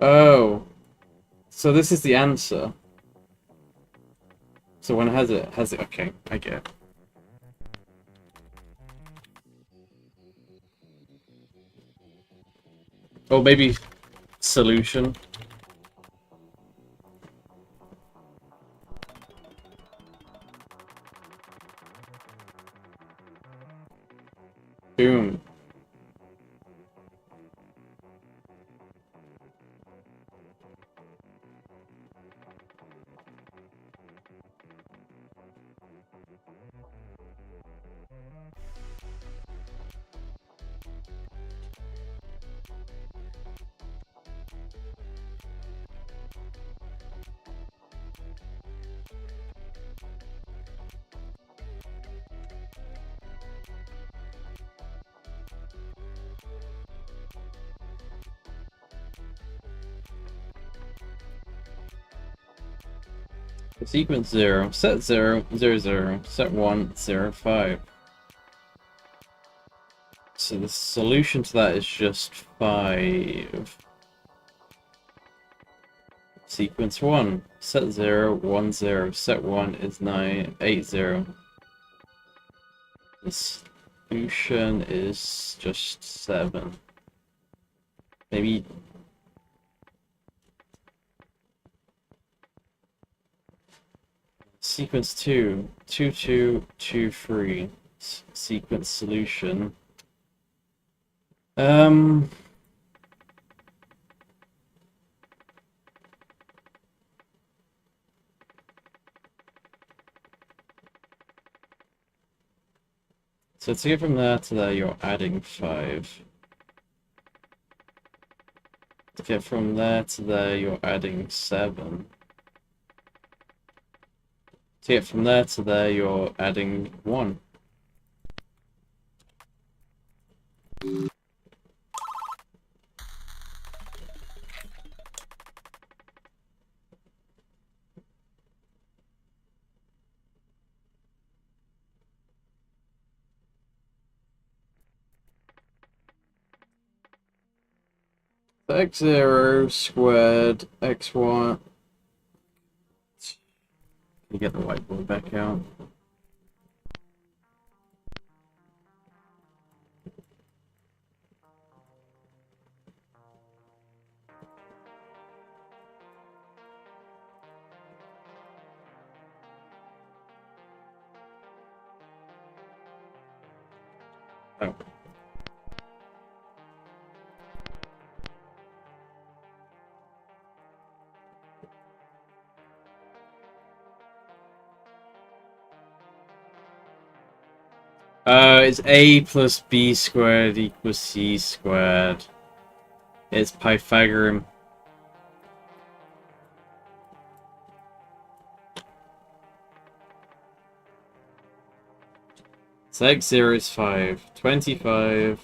Oh. So this is the answer. So when it has it. Okay, I get it. Or maybe solution. Boom. Sequence 0, set 0, 0, 0, set 1, 0, 5. So the solution to that is just 5. Sequence 1, set 0, 1, 0, set 1 is 9, 8, 0. The solution is just 7. Maybe... Sequence 2, 2, 2, 2, 3. Sequence solution. So to get from there to there, you're adding 5. To get from there to there, you're adding 7. To get from there to there, you're adding 1. So x0 squared x1. Can you get the whiteboard back out? Oh. It's a plus b squared equals c squared. It's Pythagorean. So x0 is 5. 25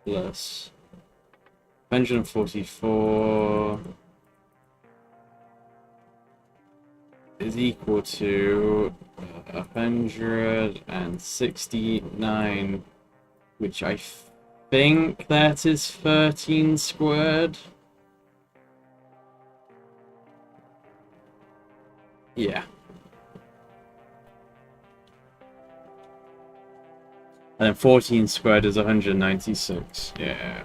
plus 144 is equal to 169, which I think that is 13 squared. Yeah. And then 14 squared is 196. Yeah.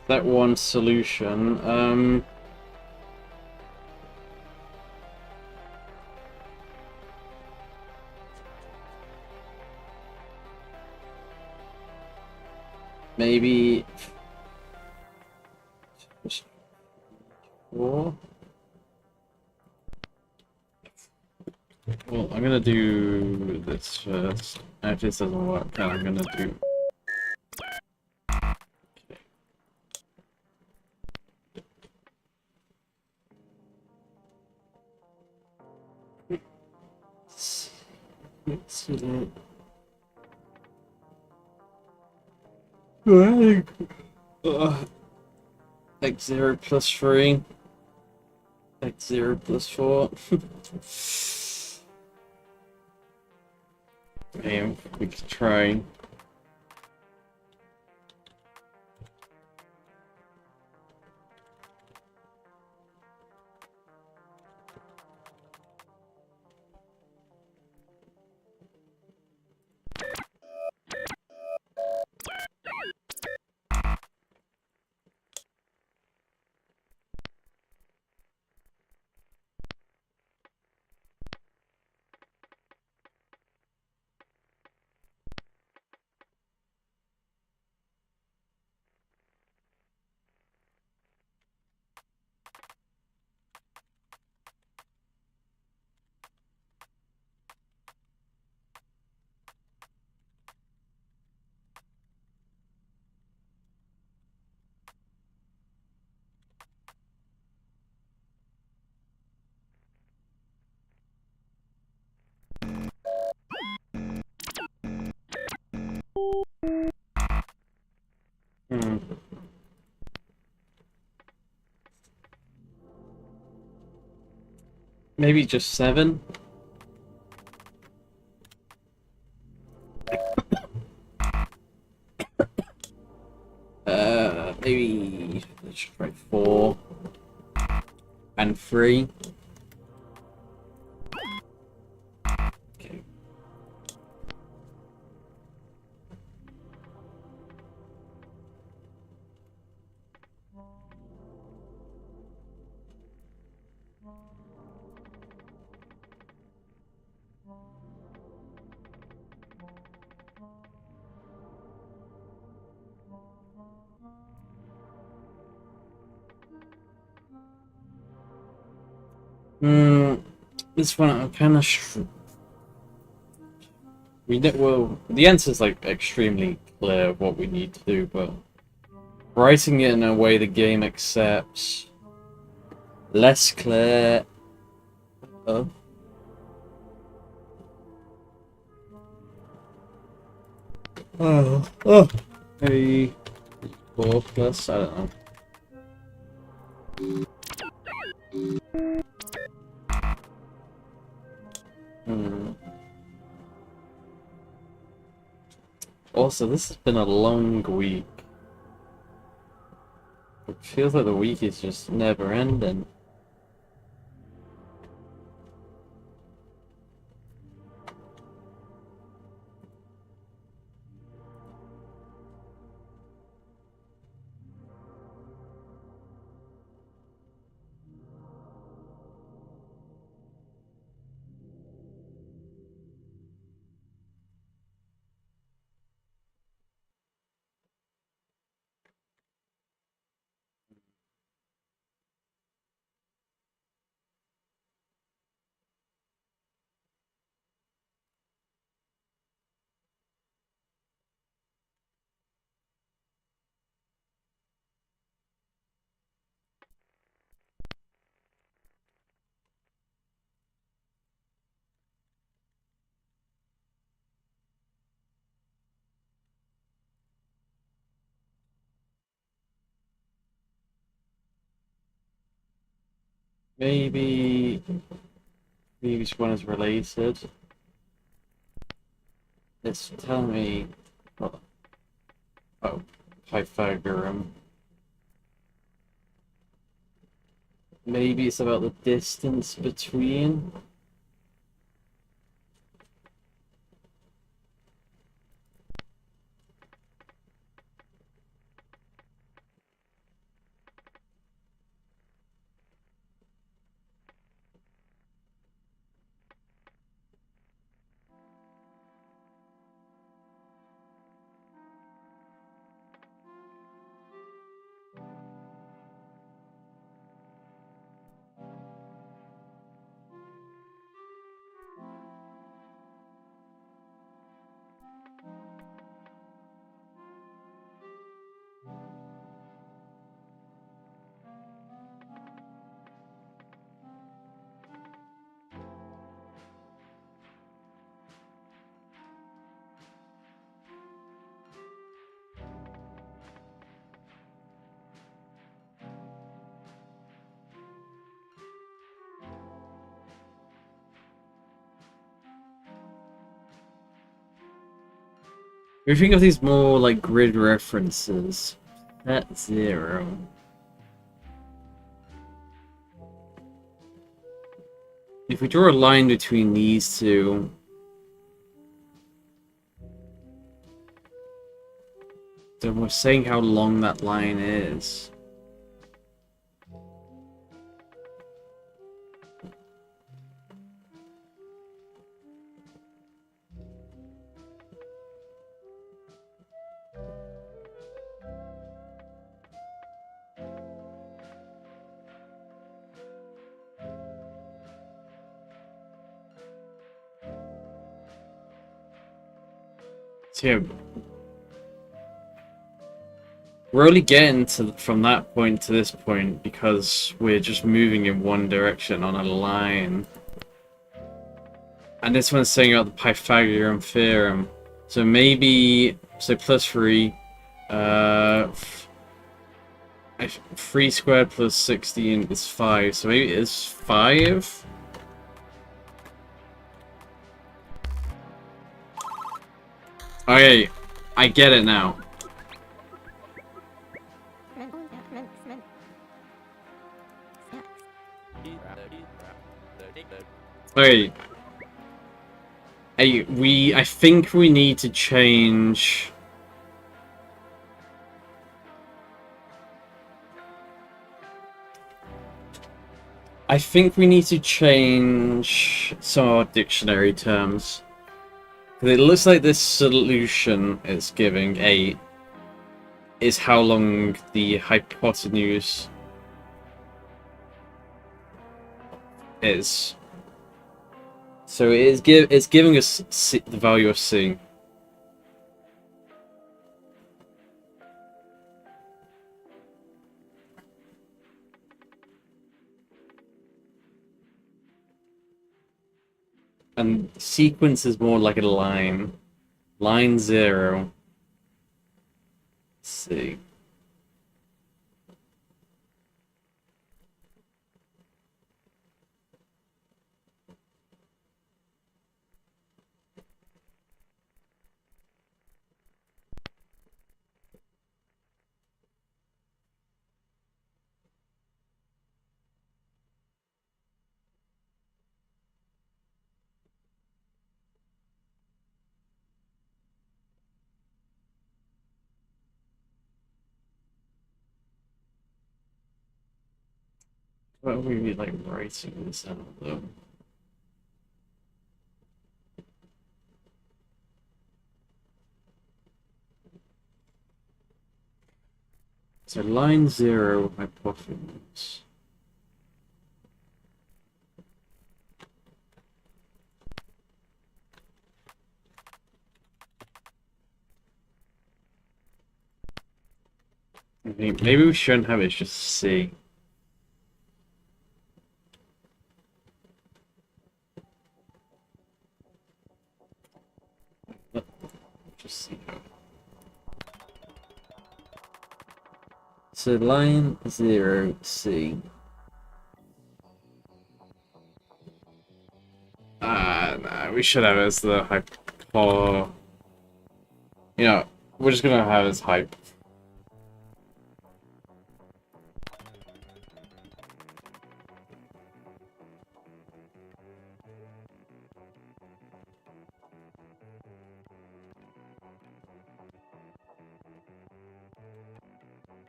That one solution. Maybe 4. Well, I'm gonna do this first. If this doesn't work, then I'm gonna do. X0 plus 3. X0 plus 4. Okay, we could try. Hmm. Maybe just 7? Maybe let's try 4 and 3. Okay. This one I'm kind of. Well, the answer's like extremely clear what we need to do, but writing it in a way the game accepts, less clear. Oh. Oh. Maybe 4 plus. I don't know. Hmm. Also, this has been a long week. It feels like the week is just never ending. Maybe each one is related. It's telling me. Oh, Pythagorean. Maybe it's about the distance between. We think of these more like grid references. At 0. If we draw a line between these two, then we're saying how long that line is. So yeah, we're only getting from that point to this point because we're just moving in one direction on a line. And this one's saying about the Pythagorean theorem. So maybe, so plus 3, 3 squared plus 16 is 5, so maybe it's 5? Okay, I get it now. Okay. I think we need to change... I think we need to change some of our dictionary terms. It looks like this solution it's giving, 8, is how long the hypotenuse is. So it's giving us the value of C. And sequence is more like a line. Line 0. Let's see. What would we be like writing this out though? So line 0 hypotenuse. I think maybe we shouldn't have it, it's just C. Just C. So line 0, C. we should have it as the hypo. You know, we're just gonna have it as hype.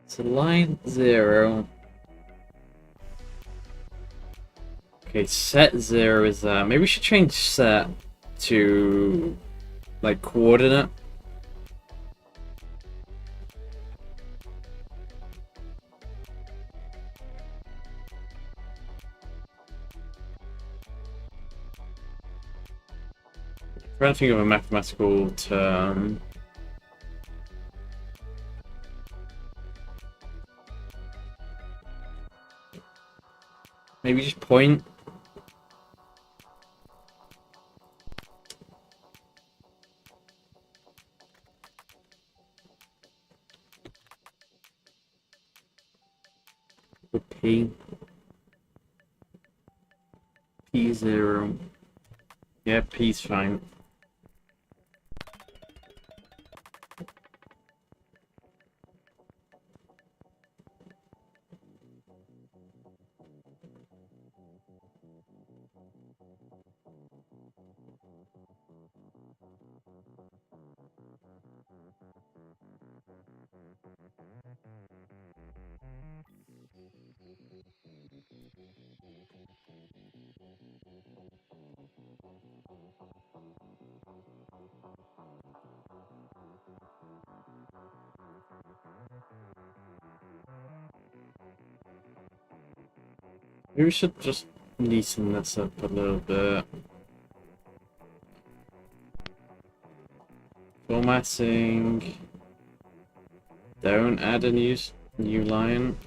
So line 0. Okay, set 0 is that. Maybe we should change set to like coordinate. I'm trying to think of a mathematical term. Maybe just point. P. P0. Yeah, P's fine. Maybe we should just neaten this up a little bit. Formatting. Don't add a new line.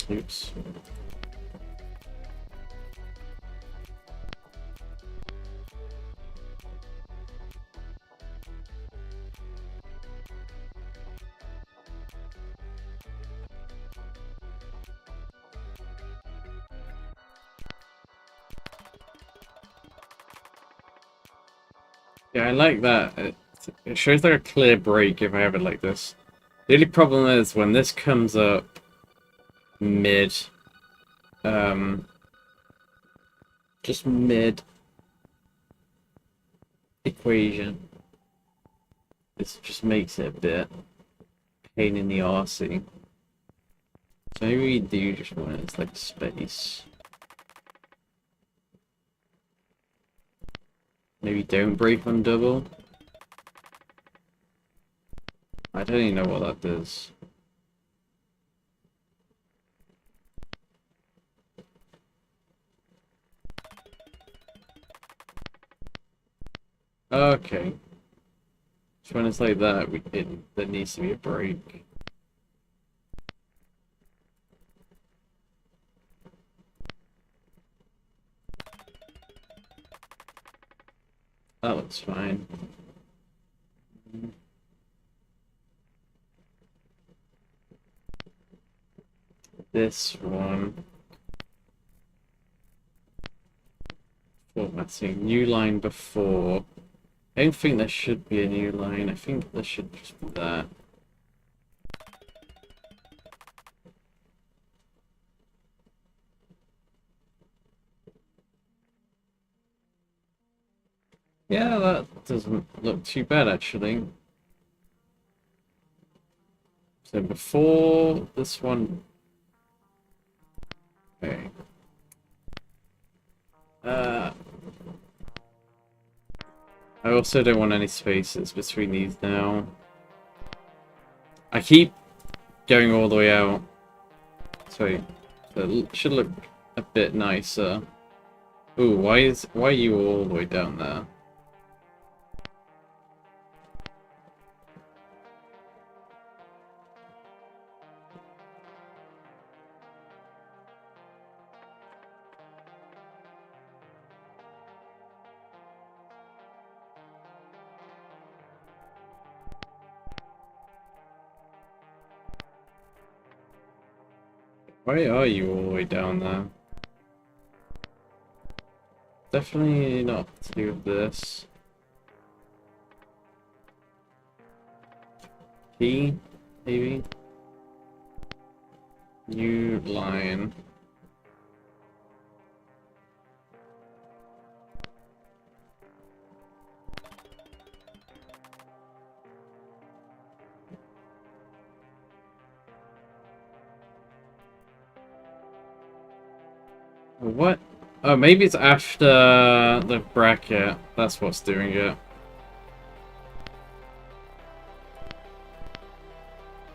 Oops. Yeah, I like that. It shows like a clear break if I have it like this. The only problem is when this comes up mid, just mid equation, this just makes it a bit pain in the arsey. So maybe we do just want it as like space. Maybe don't break on double. I don't even know what that does. Okay. So when it's like that, there needs to be a break. That looks fine. This one. Formatting. New line before. I don't think there should be a new line. I think there should just be that. Yeah, that doesn't look too bad actually. So before this one. Okay. I also don't want any spaces between these now. I keep going all the way out. So it should look a bit nicer. Ooh, why are you all the way down there? Why are you all the way down there? Definitely not to do with this. P, maybe? New line. What? Oh, maybe it's after the bracket. That's what's doing it.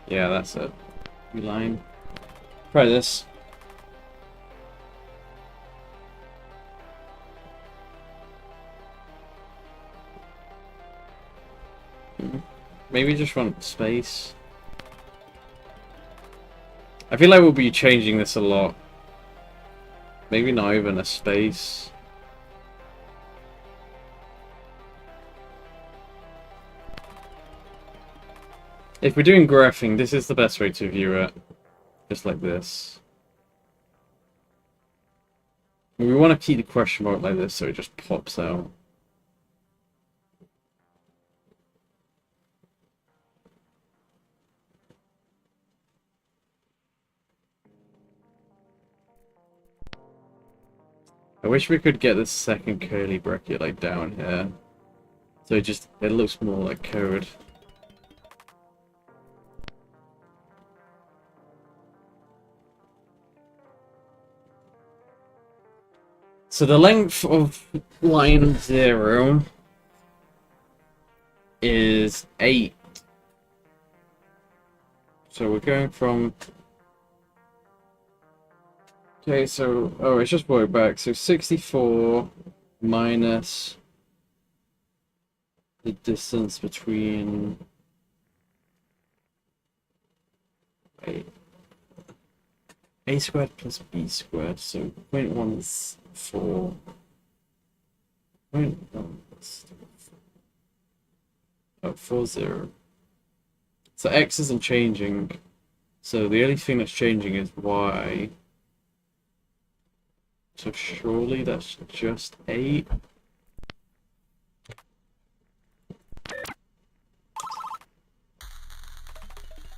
Yeah, that's it. New line. Try this. Maybe just want space. I feel like we'll be changing this a lot. Maybe not even a space. If we're doing graphing, this is the best way to view it. Just like this. We want to keep the question mark like this so it just pops out. I wish we could get this second curly bracket like down here. So it looks more like code. So the length of line 0 is 8. So we're going from... Okay, so... Oh, it's just work back. So 64 minus the distance between... Wait. A squared plus B squared, so 0.1 is 4. 0.1 is 40. So x isn't changing, so the only thing that's changing is y. So surely that's just 8.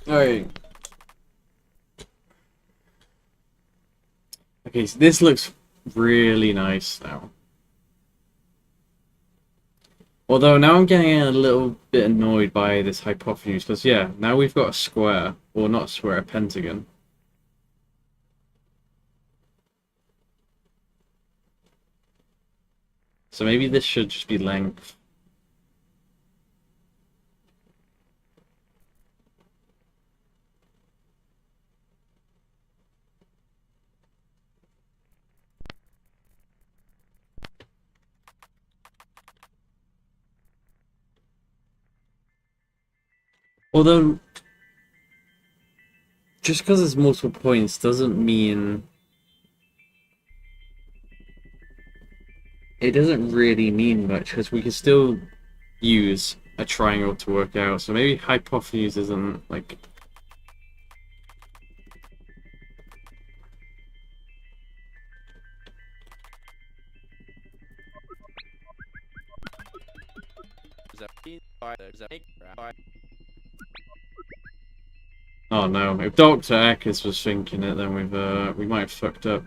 Alright. Okay, so this looks really nice now. Although now I'm getting a little bit annoyed by this hypotenuse, because yeah, now we've got a square, or not a square, a pentagon. So maybe this should just be length. Although, just because there's multiple points doesn't mean... It doesn't really mean much, because we can still use a triangle to work out. So maybe hypotenuse isn't, like... Oh no, if Dr. Eckers was thinking it, then we might have fucked up.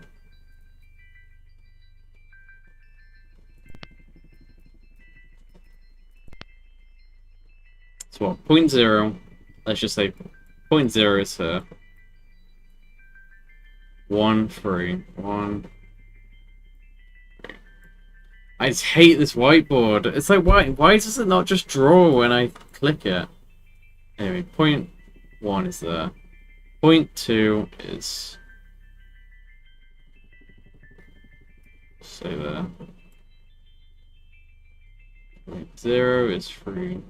So what, 0.0, let's just say 0.0 is here. 1, 3, 1. I just hate this whiteboard. It's like, why does it not just draw when I click it? Anyway, 0.1 is there. 0.2 is... say there. 0 is 3.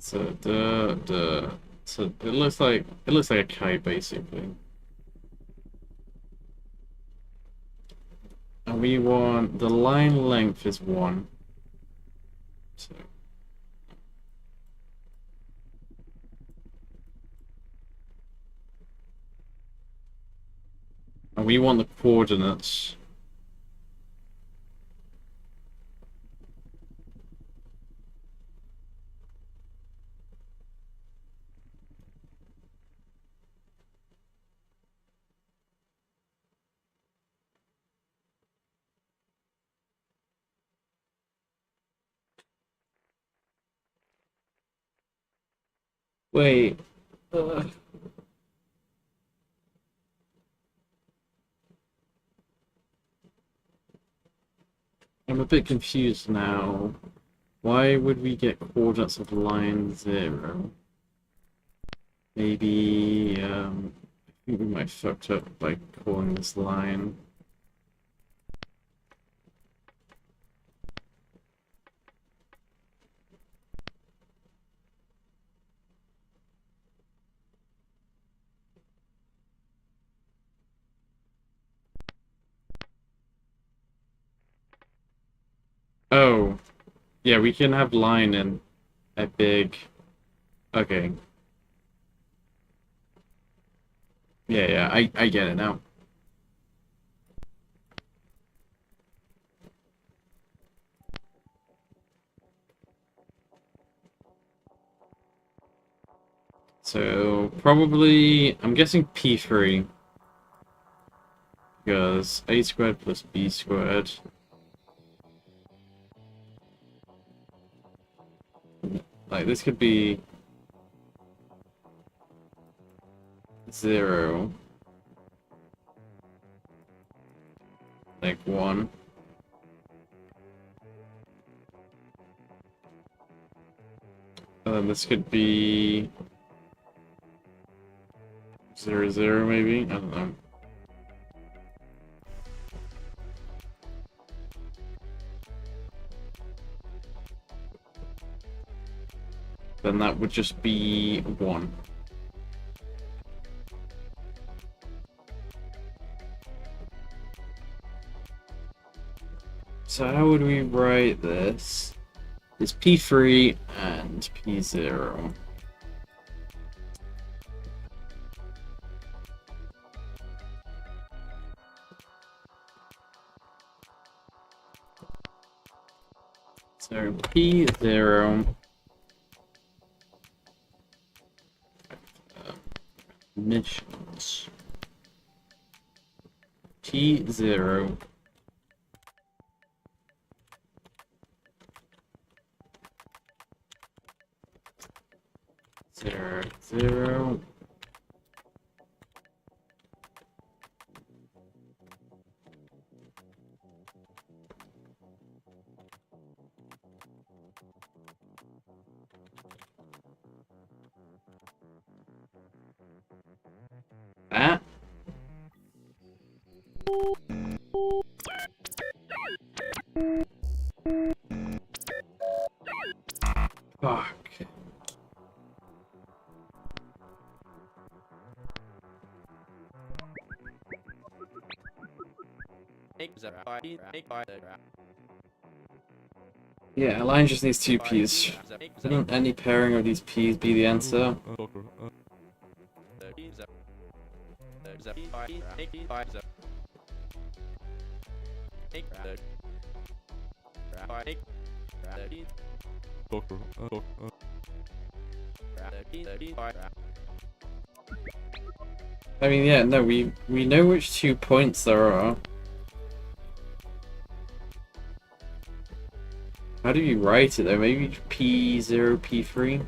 So so it looks like a kite basically. we want the line length is 1. So and we want the coordinates. Wait. I'm a bit confused now. Why would we get coordinates of line 0? Maybe, I think we might have fucked up by calling this line. Oh, yeah, we can have line in a big. Okay. Yeah, I get it now. So, probably, I'm guessing P3. Because A squared plus B squared. Like, this could be 0. Like 1. And then this could be 0, 0 maybe? I don't know. Then that would just be 1. So how would we write this? It's P3 and P0. So P0 missions. T0 0 0 that. Fuck. Yeah, a line just needs 2 P's. Shouldn't any pairing of these P's be the answer? I mean, yeah, no, we know which 2 points there are. How do you write it though? Maybe P0, P3?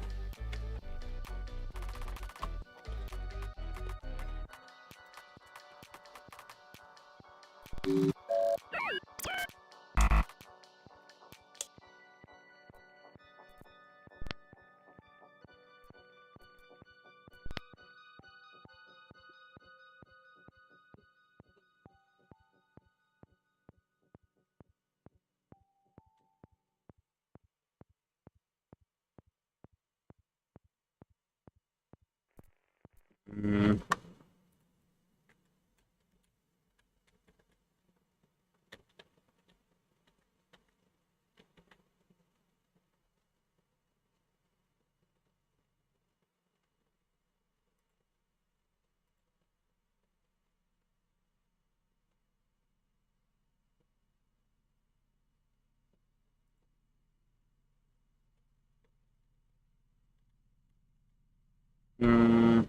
Hmm.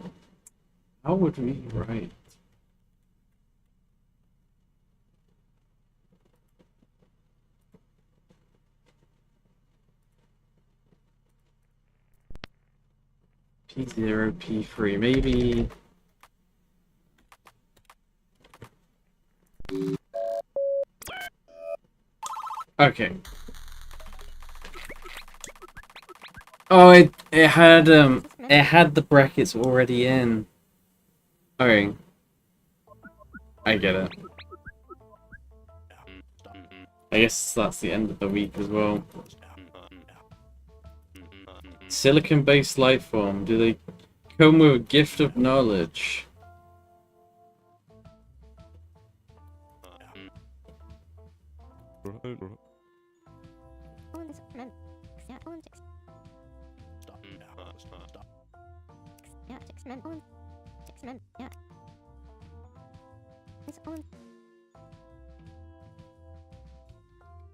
How would we write? P0, P3, maybe. Okay. Oh, it had the brackets already in. Okay, I get it. I guess that's the end of the week as well. Silicon-based life form. Do they come with a gift of knowledge?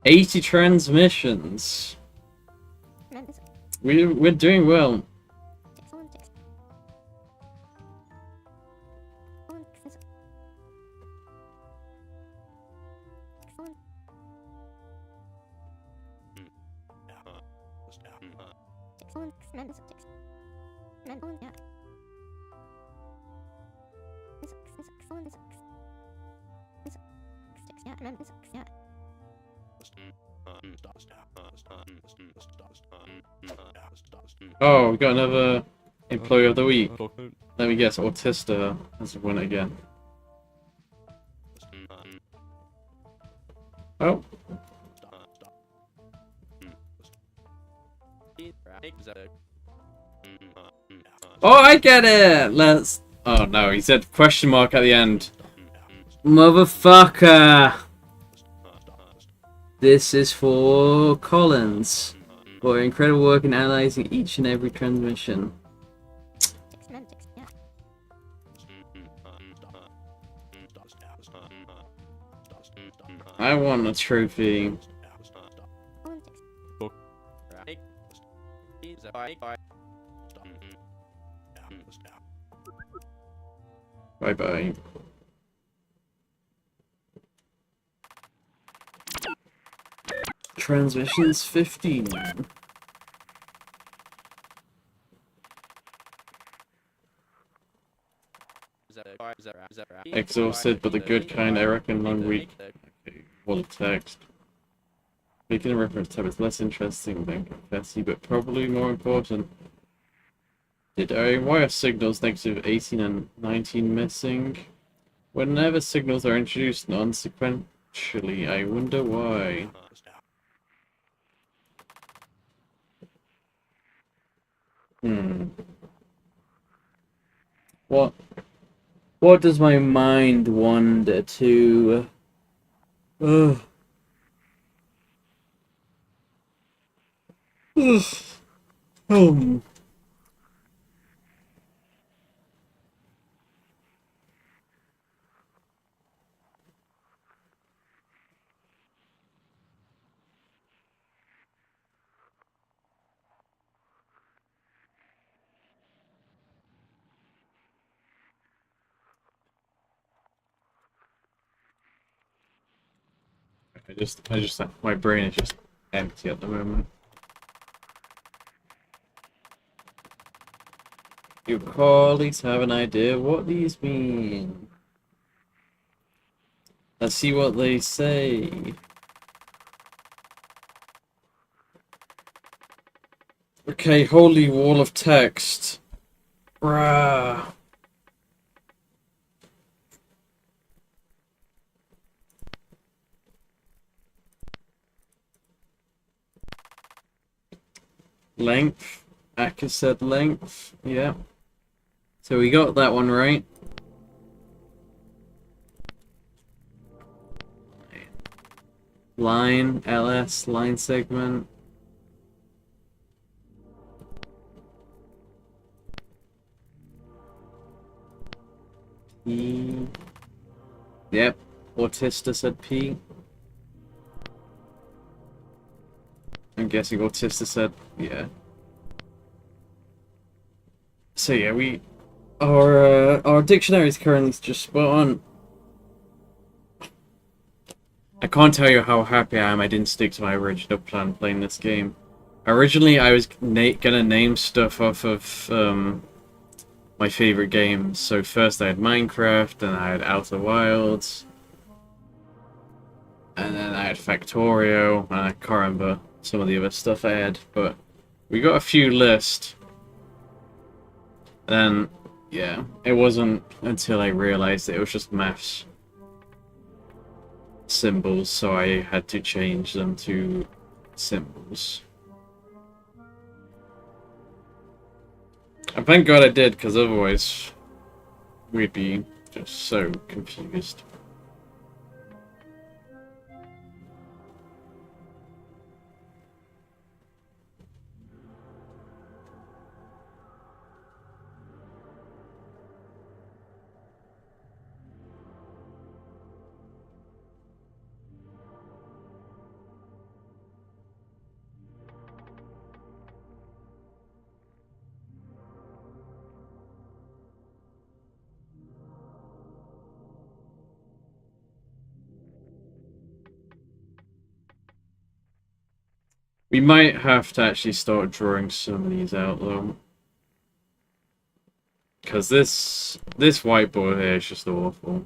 $80 transmissions. We're doing well. Oh, we got another employee of the week. Let me guess, Autista has won again. Oh. Oh, I get it! Let's... Oh no, he said question mark at the end. Motherfucker! This is for Collins. For incredible work in analyzing each and every transmission. I want a trophy. Bye bye. Transmissions 15. Exhausted, but the good kind, I reckon. Long week. Okay, what a text. Making a reference tab is less interesting than Confessy, but probably more important. Why are signals negative 18 and 19 missing? Whenever signals are introduced non-sequentially, I wonder why. What does my mind wander to? Ugh. Ugh. My brain is just empty at the moment. Your colleagues have an idea what these mean. Let's see what they say. Okay, holy wall of text. Bruh. Length. Akka said length. Yeah. So we got that one right. Line, LS, line segment. P. Yep. Autista said P. I'm guessing Autista said, yeah. So yeah, our dictionary is currently just spot on. I can't tell you how happy I am I didn't stick to my original plan playing this game. Originally, I was gonna name stuff off of my favorite games. So first I had Minecraft, then I had Outer Wilds, and then I had Factorio, and I can't remember some of the other stuff I had, but we got a few lists. And yeah, it wasn't until I realized that it was just maths symbols, so I had to change them to symbols. And thank God I did, because otherwise we'd be just so confused. We might have to actually start drawing some of these out though. Because this whiteboard here is just awful.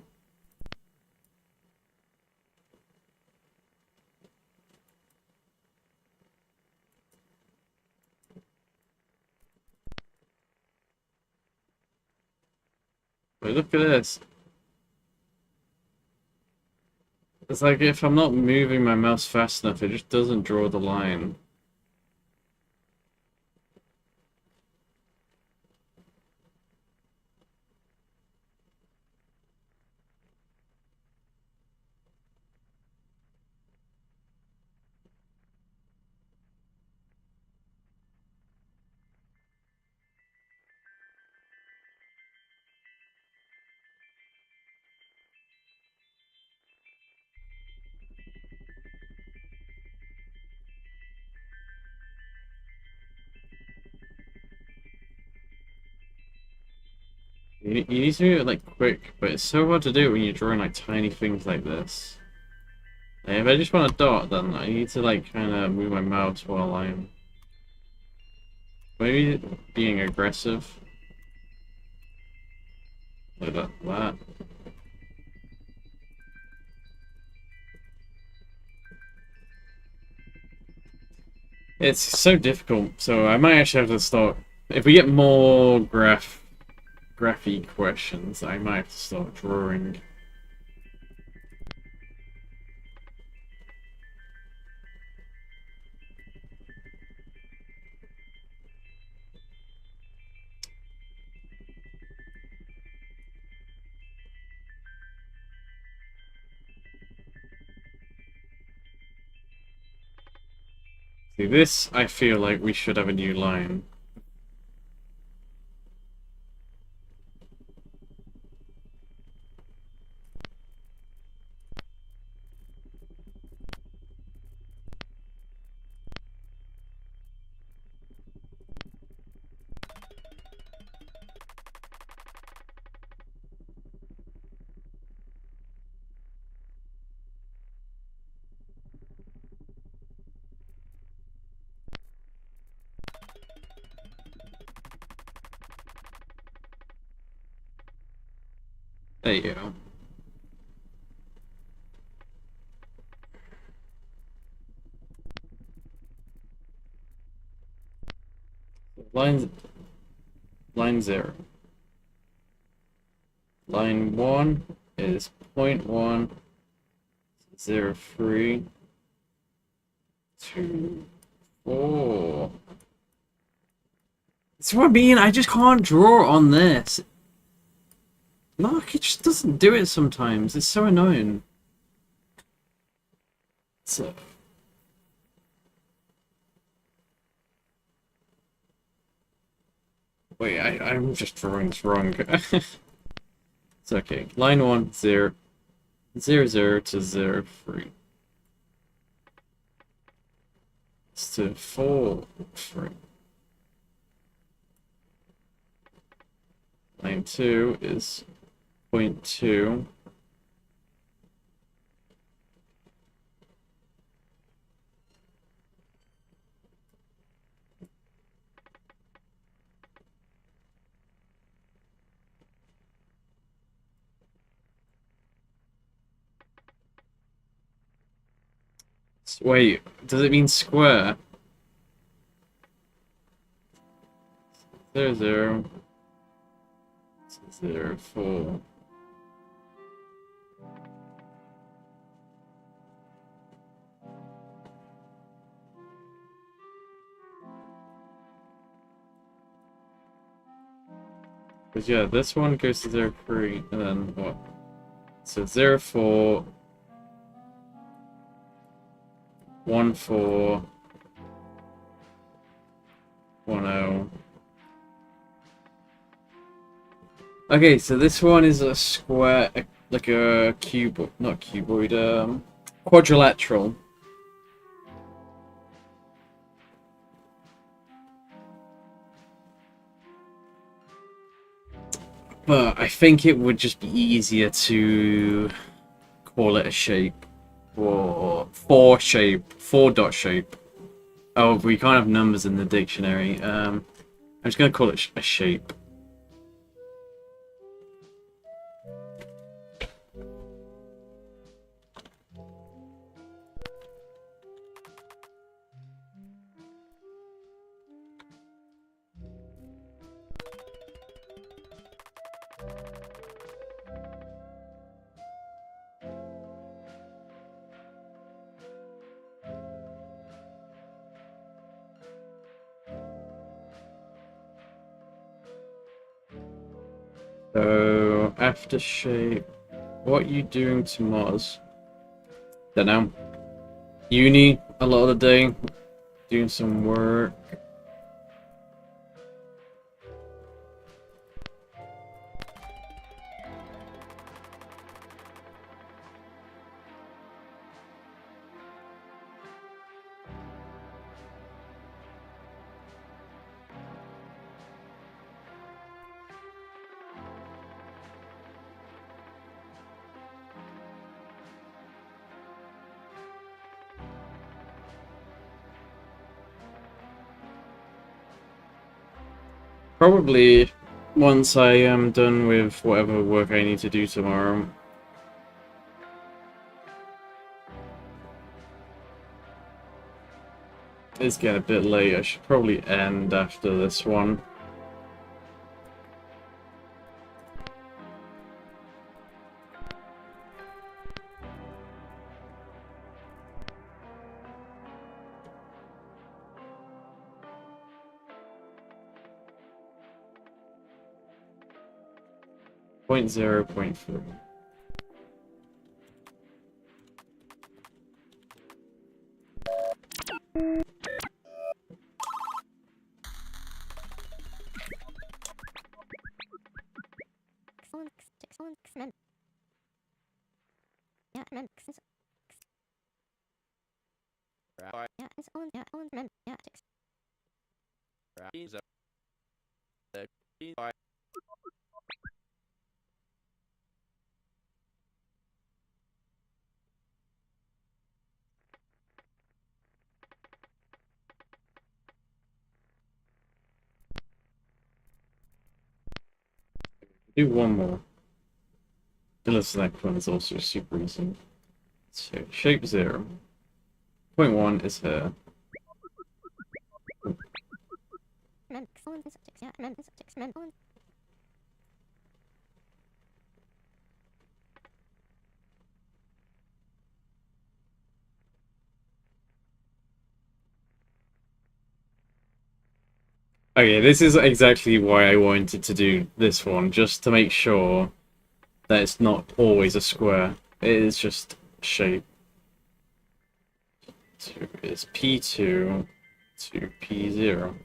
But look at this. It's like if I'm not moving my mouse fast enough, it just doesn't draw the line. You need to do it like quick, but it's so hard to do when you're drawing like tiny things like this. Like, if I just want a dot, then I need to like kind of move my mouse while I'm maybe being aggressive. Like that. It's so difficult, so I might actually have to start. If we get more graphy questions, I might have to start drawing. See, this, I feel like we should have a new line. There you go. Line 0. Line 1 is 0.103 to 4. That's what I mean, I just can't draw on this. Look, it just doesn't do it sometimes. It's so annoying. So... Wait, I'm just drawing this wrong. It's okay. Line 1, 0, 0, 0 to 0, 3. It's to 4, 3. Plane 2 is 0.2. Wait, does it mean square? 0, 0, 0, 4. Because yeah, this one goes to 0, 3, and then what? So 0, 4, 1, 4, 1, 0. Okay, so this one is a square, like a cube, not cuboid, quadrilateral. But I think it would just be easier to call it a shape, or four dot shape. Oh, we can't have numbers in the dictionary. I'm just gonna call it a shape. So after shape, what are you doing to Mars? Don't know. Uni a lot of the day, doing some work. Probably once I am done with whatever work I need to do tomorrow. It's getting a bit late. I should probably end after this one. Point 0, point 3. Do one more. Unless that one is also super easy. So shape 0. Point 1 is here. Okay, this is exactly why I wanted to do this one, just to make sure that it's not always a square. It is just shape. So it's P2 to P0.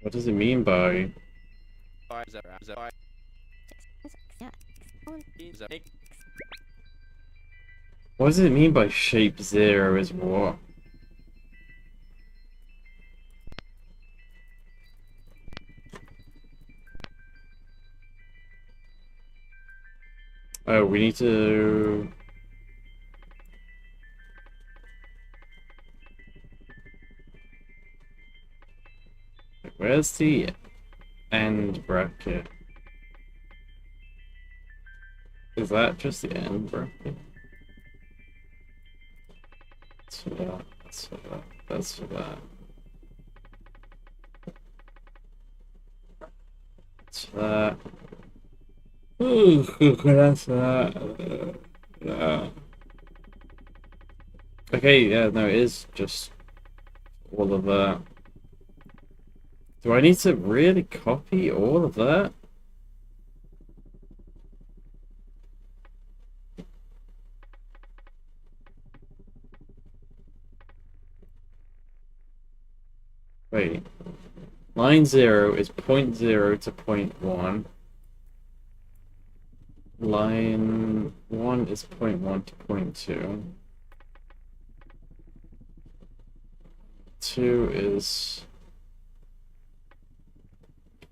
What does it mean by? What does it mean by shape 0 is what? Oh, we need to... Where's the end bracket? Is that just the end bracket? That's for that, that's for that, that's for that. That's for that. Ooh, that's that. Okay, yeah, no, it is just all of that. Do I need to really copy all of that? Wait. Line 0 is point 0 to point 1. Line 1 is point 1 to point 2. 2 is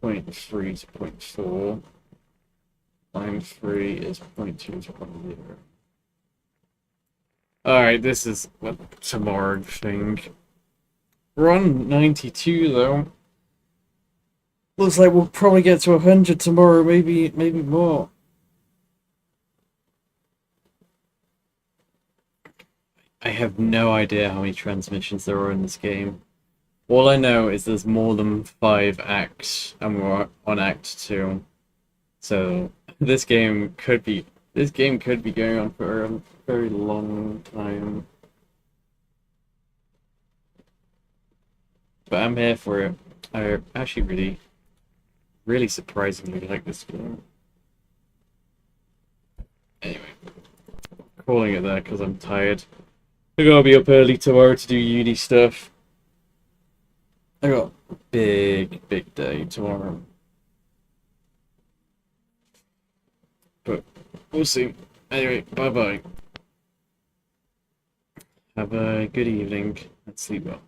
point 3 to point 4. Line 3 is point 2 to point 0. Alright, this is a tomorrow thing. We're on 92 though. Looks like we'll probably get to 100 tomorrow, maybe more. I have no idea how many transmissions there are in this game. All I know is there's more than 5 acts, and we're on Act 2. So this game could be going on for a very long time. But I'm here for it. I actually really surprisingly like this game. Anyway, calling it there because I'm tired. I gotta be up early tomorrow to do uni stuff. I got a big day tomorrow. But we'll see. Anyway, bye bye. Have a good evening and sleep well.